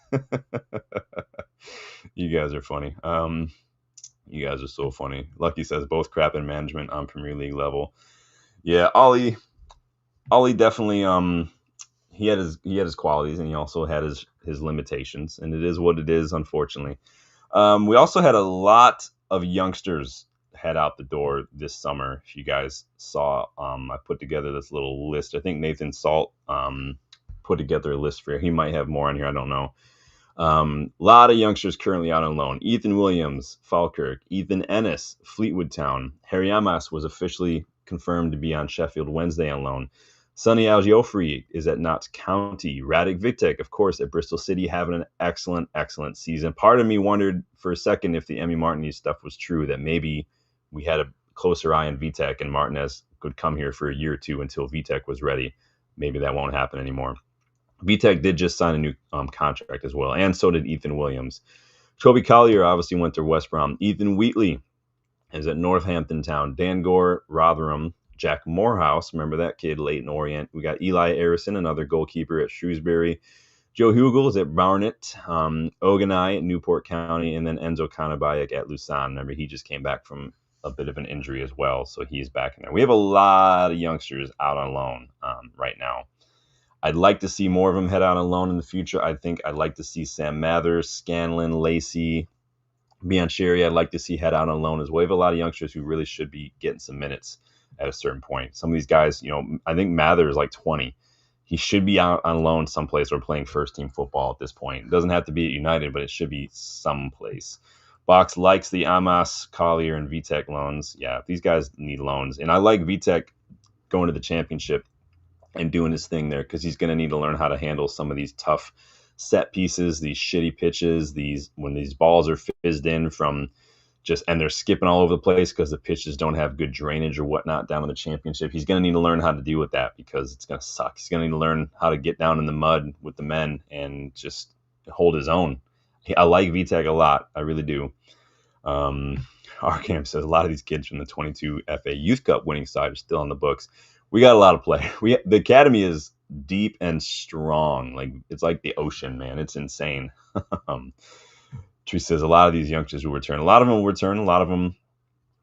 You guys are funny. You guys are so funny. Lucky says both crap in management on Premier League level. Yeah, Ollie definitely he had his qualities and he also had his limitations, and it is what it is, unfortunately. We also had a lot of youngsters head out the door this summer. If you guys saw, I put together this little list. I think Nathan Salt put together a list for you. He might have more on here. I don't know. A lot of youngsters currently out on loan. Ethan Williams, Falkirk. Ethan Ennis, Fleetwood Town. Harry Amas was officially confirmed to be on Sheffield Wednesday on loan. Sonny Algiofri is at Notts County. Radic Vitek, of course, at Bristol City, having an excellent, excellent season. Part of me wondered for a second if the Emi Martinez stuff was true, that maybe we had a closer eye on Vitek and Martinez could come here for a year or two until Vitek was ready. Maybe that won't happen anymore. Vitek did just sign a new contract as well, and so did Ethan Williams. Toby Collier obviously went to West Brom. Ethan Wheatley is at Northampton Town. Dan Gore, Rotherham. Jack Morehouse, remember that kid, Leighton Orient. We got Eli Arison, another goalkeeper at Shrewsbury. Joe Hugel is at Barnet. Oganai at Newport County, and then Enzo Kanabayak at Lausanne. Remember, he just came back from a bit of an injury as well, so he's back in there. We have a lot of youngsters out on loan right now. I'd like to see more of them head out on loan in the future. I think I'd like to see Sam Mathers, Scanlon, Lacey, Biancheri. I'd like to see head out on loan as well. We have a lot of youngsters who really should be getting some minutes at a certain point. Some of these guys, I think Mathers is like 20. He should be out on loan someplace or playing first team football at this point. It doesn't have to be at United, but it should be someplace. Box likes the Amas, Collier, and VTech loans. Yeah, these guys need loans. And I like VTech going to the championship and doing his thing there because he's going to need to learn how to handle some of these tough set pieces, these shitty pitches, when these balls are fizzed in from and they're skipping all over the place because the pitches don't have good drainage or whatnot down in the championship. He's going to need to learn how to deal with that because it's going to suck. He's going to need to learn how to get down in the mud with the men and just hold his own. I like VTech a lot. I really do. Arkham says a lot of these kids from the 22 FA Youth Cup winning side are still on the books. We got a lot of play. The academy is deep and strong. Like it's like the ocean, man. It's insane. Tree says a lot of these youngsters will return. A lot of them will return. A lot of them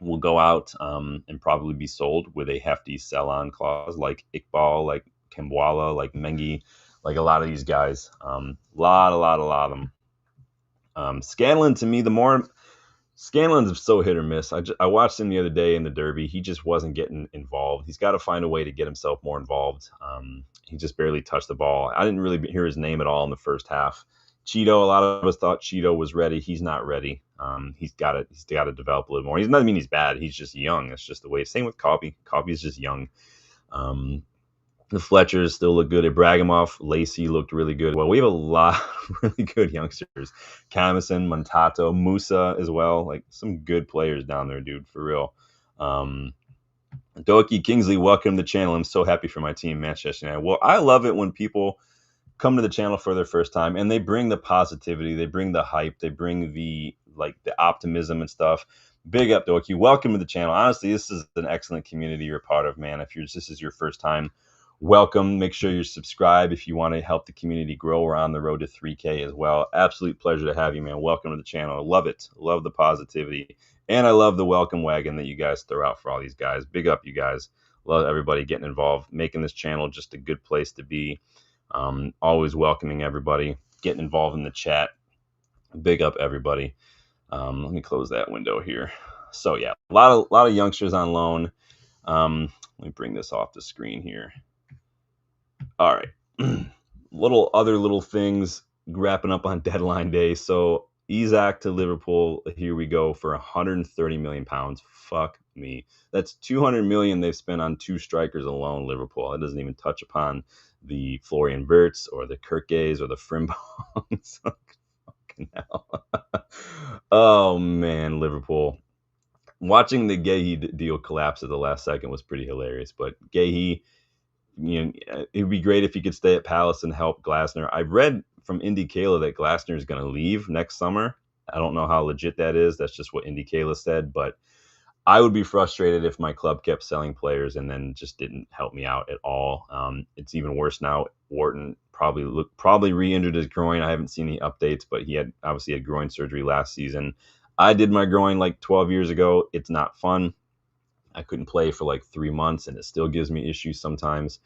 will go out and probably be sold with a hefty sell-on clause, like Iqbal, like Kembwala, like Mengi, like a lot of these guys. A lot of them. Scanlon, to me, Scanlon's so hit or miss. I watched him the other day in the Derby. He just wasn't getting involved. He's got to find a way to get himself more involved. He just barely touched the ball. I didn't really hear his name at all in the first half. Cheeto, a lot of us thought Cheeto was ready. He's not ready. He's got to develop a little more. He doesn't mean he's bad. He's just young. That's just the way. Same with Coffee. Coffee's just young. The Fletchers still look good. At Bragamoff, Lacey looked really good. Well, we have a lot of really good youngsters. Camison, Montato, Musa as well. Like some good players down there, dude, for real. Doki Kingsley, welcome to the channel. I'm so happy for my team, Manchester United. Well, I love it when people come to the channel for their first time and they bring the positivity, they bring the hype, they bring the optimism and stuff. Big up, Doki. Welcome to the channel. Honestly, this is an excellent community you're a part of, man. If this is your first time, welcome. Make sure you subscribe if you want to help the community grow. We're on the road to 3K as well. Absolute pleasure to have you, man. Welcome to the channel. I love it. Love the positivity. And I love the welcome wagon that you guys throw out for all these guys. Big up, you guys. Love everybody getting involved, making this channel just a good place to be. Always welcoming everybody, getting involved in the chat. Big up, everybody. Let me close that window here. So, yeah, a lot of youngsters on loan. Let me bring this off the screen here. All right. Little things wrapping up on deadline day. So Isak to Liverpool, here we go, for 130 million pounds. Fuck me. That's 200 million they've spent on two strikers alone, Liverpool. It doesn't even touch upon the Florian Wirtz or the Kirkgays or the Frimbongs. Fucking hell. Oh man, Liverpool. Watching the Gahey deal collapse at the last second was pretty hilarious, but Gahey, it'd be great if he could stay at Palace and help Glasner. I've read from Indy Kayla that Glasner is going to leave next summer. I don't know how legit that is. That's just what Indy Kayla said. But I would be frustrated if my club kept selling players and then just didn't help me out at all. It's even worse now. Wharton probably re-injured his groin. I haven't seen the updates, but he obviously had groin surgery last season. I did my groin like 12 years ago. It's not fun. I couldn't play for like 3 months, and it still gives me issues sometimes.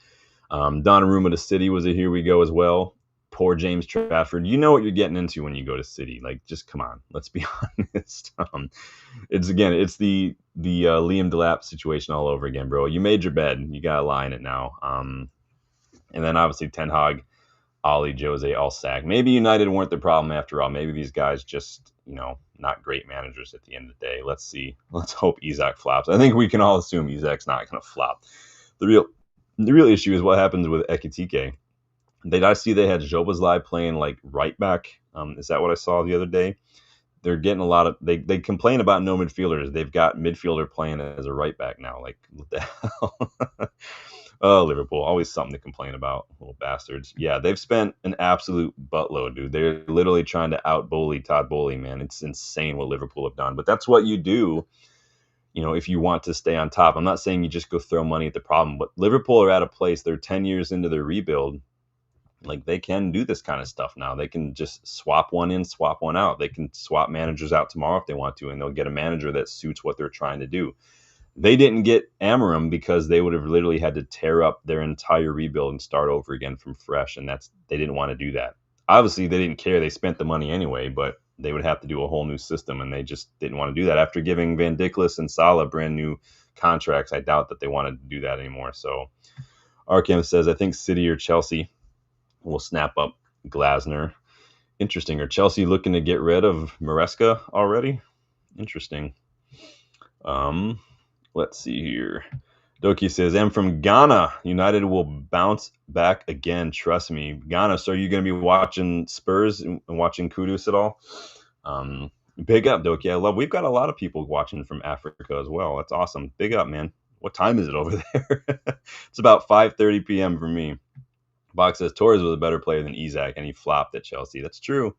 Donnarumma to City was a here we go as well. Poor James Trafford. You know what you're getting into when you go to City. Like, just come on. Let's be honest. It's the Liam Delap situation all over again, bro. You made your bed. You got to lie in it now. And then obviously Ten Hag, Ollie, Jose, all sacked. Maybe United weren't the problem after all. Maybe these guys just, not great managers at the end of the day. Let's see. Let's hope Isak flops. I think we can all assume Isak's not going to flop. The real issue is what happens with Ekitike. I see they had Jobazlai playing like right back. Is that what I saw the other day? They're getting a lot of they complain about no midfielders. They've got midfielder playing as a right back now. Like, what the hell? Oh, Liverpool, always something to complain about, little bastards. Yeah, they've spent an absolute buttload, dude. They're literally trying to out-bully Todd Bowley, man. It's insane what Liverpool have done. But that's what you do, if you want to stay on top. I'm not saying you just go throw money at the problem, but Liverpool are at a place, they're 10 years into their rebuild. Like, they can do this kind of stuff now. They can just swap one in, swap one out. They can swap managers out tomorrow if they want to, and they'll get a manager that suits what they're trying to do. They didn't get amorim because they would have literally had to tear up their entire rebuild and start over again from fresh, and they didn't want to do that. Obviously, they didn't care. They spent the money anyway, but they would have to do a whole new system, and they just didn't want to do that. After giving Van Dijk and Salah brand new contracts, I doubt that they wanted to do that anymore. So Arkham says, I think City or Chelsea will snap up Glasner. Interesting. Are Chelsea looking to get rid of Maresca already? Interesting. Let's see here. Doki says, I'm from Ghana. United will bounce back again. Trust me. Ghana, so are you going to be watching Spurs and watching Kudus at all? Big up, Doki. We've got a lot of people watching from Africa as well. That's awesome. Big up, man. What time is it over there? It's about 5:30 p.m. for me. Box says, Torres was a better player than Isak, and he flopped at Chelsea. That's true.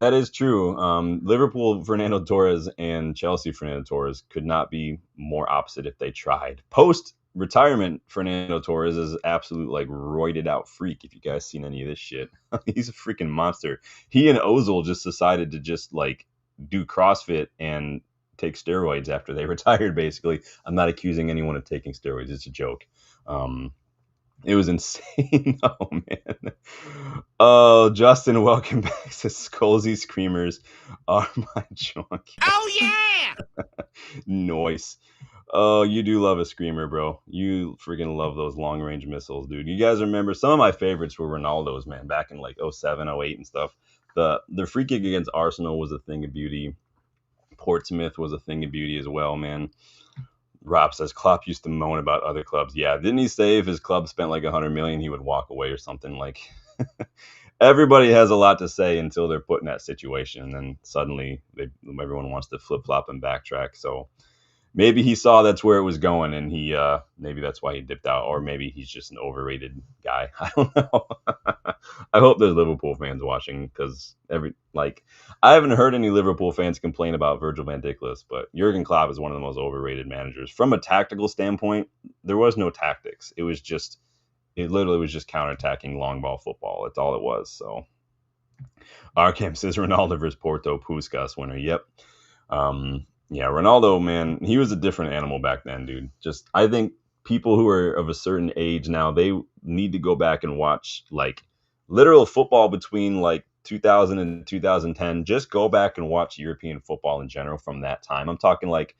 That is true. Liverpool Fernando Torres and Chelsea Fernando Torres could not be more opposite if they tried. Post-retirement, Fernando Torres is absolute like roided out freak. If you guys seen any of this shit, he's a freaking monster. He and Ozil just decided to just like do CrossFit and take steroids after they retired. Basically, I'm not accusing anyone of taking steroids. It's a joke. It was insane. Oh, man. Oh, Justin, welcome back to Skolzy Screamers are my junk. Oh, yeah! Noise. Oh, you do love a screamer, bro. You freaking love those long-range missiles, dude. You guys remember some of my favorites were Ronaldo's, man, back in like 07, 08 and stuff. The free kick against Arsenal was a thing of beauty. Portsmouth was a thing of beauty as well, man. Rob says Klopp used to moan about other clubs. Yeah, didn't he say if his club spent like 100 million, he would walk away or something? Like, everybody has a lot to say until they're put in that situation, and then suddenly everyone wants to flip flop and backtrack. So maybe he saw that's where it was going, and maybe that's why he dipped out, or maybe he's just an overrated guy. I don't know. I hope there's Liverpool fans watching because I haven't heard any Liverpool fans complain about Virgil van Dijk, but Jurgen Klopp is one of the most overrated managers. From a tactical standpoint, there was no tactics. It literally was just counterattacking long ball football. That's all it was. So Arkham says Ronaldo versus Porto, Puskas winner. Yep. Yeah, Ronaldo, man, he was a different animal back then, dude. I think people who are of a certain age now, they need to go back and watch like literal football between like 2000 and 2010. Just go back and watch European football in general from that time. I'm talking like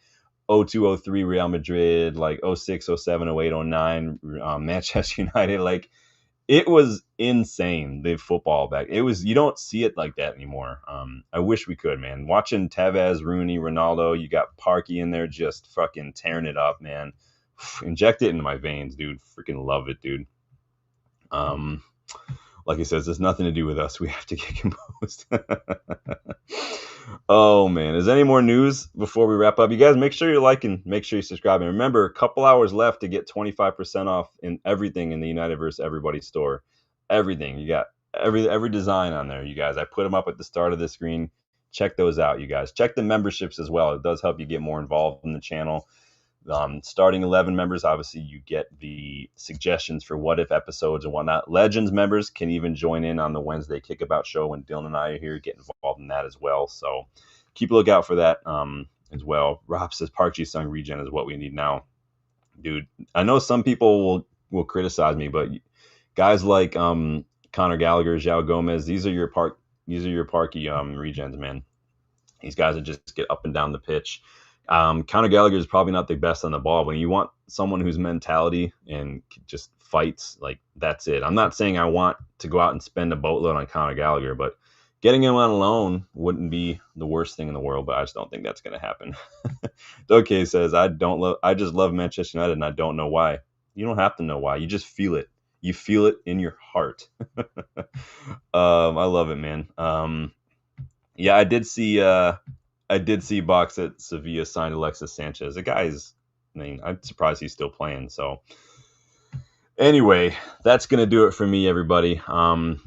02, 03 Real Madrid, like 06, 07, 08, 09 Manchester United. Like, it was insane, the football back. You don't see it like that anymore. I wish we could, man. Watching Tevez, Rooney, Ronaldo, you got Parky in there just fucking tearing it up, man. Inject it into my veins, dude. Freaking love it, dude. Like he says, there's nothing to do with us. We have to get composed. Oh, man. Is there any more news before we wrap up? You guys, make sure you're liking, make sure you're subscribing. Remember, a couple hours left to get 25% off in everything in the United vs. Everybody store. Everything. You got every design on there, you guys. I put them up at the start of the screen. Check those out, you guys. Check the memberships as well. It does help you get more involved in the channel. Starting 11 members, obviously, you get the suggestions for what if episodes and whatnot. Legends members can even join in on the Wednesday Kickabout show when Dylan and I are here, get involved in that as well. So keep a lookout for that as well. Rob says Park Ji-sung regen is what we need now. Dude, I know some people will criticize me, but guys like Conor Gallagher, João Gomez, these are your Parky regens, man. These guys that just get up and down the pitch. Conor Gallagher is probably not the best on the ball, but you want someone whose mentality and just fights, like, that's it. I'm not saying I want to go out and spend a boatload on Conor Gallagher, but getting him on loan wouldn't be the worst thing in the world, but I just don't think that's going to happen. Doke says, I just love Manchester United, and I don't know why. You don't have to know why. You just feel it. You feel it in your heart. I love it, man. Yeah, I did see Box that Sevilla signed Alexis Sanchez. I'm surprised he's still playing. So anyway, that's going to do it for me, everybody.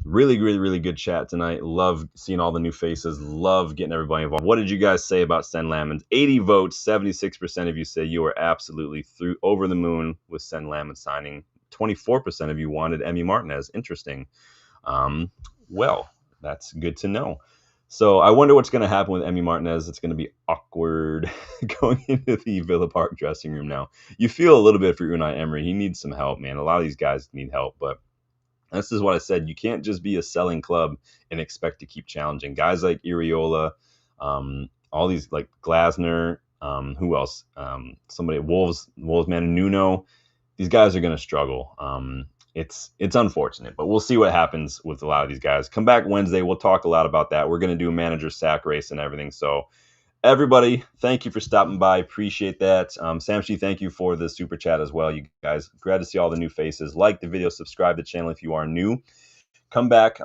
Really, really, really good chat tonight. Love seeing all the new faces. Love getting everybody involved. What did you guys say about Senne Lammens? 80 votes. 76% of you say you are absolutely over the moon with Senne Lammens signing. 24% of you wanted Emi Martinez. Interesting. Well, that's good to know. So I wonder what's going to happen with Emmy Martinez. It's going to be awkward going into the Villa Park dressing room now. You feel a little bit for Unai Emery. He needs some help, man. A lot of these guys need help, but this is what I said. You can't just be a selling club and expect to keep challenging. Guys like Iriola, all these like Glasner, who else? Somebody Wolves man Nuno. These guys are going to struggle. It's unfortunate, but we'll see what happens with a lot of these guys. Come back Wednesday. We'll talk a lot about that. We're going to do a manager sack race and everything. So everybody, thank you for stopping by. Appreciate that. Samshi, thank you for the super chat as well. You guys, glad to see all the new faces. Like the video, subscribe to the channel if you are new. Come back.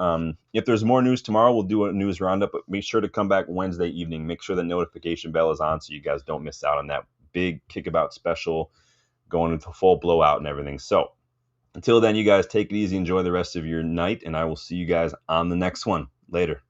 If there's more news tomorrow, we'll do a news roundup, but make sure to come back Wednesday evening. Make sure the notification bell is on so you guys don't miss out on that big kickabout special going into full blowout and everything. So until then, you guys take it easy. Enjoy the rest of your night, and I will see you guys on the next one. Later.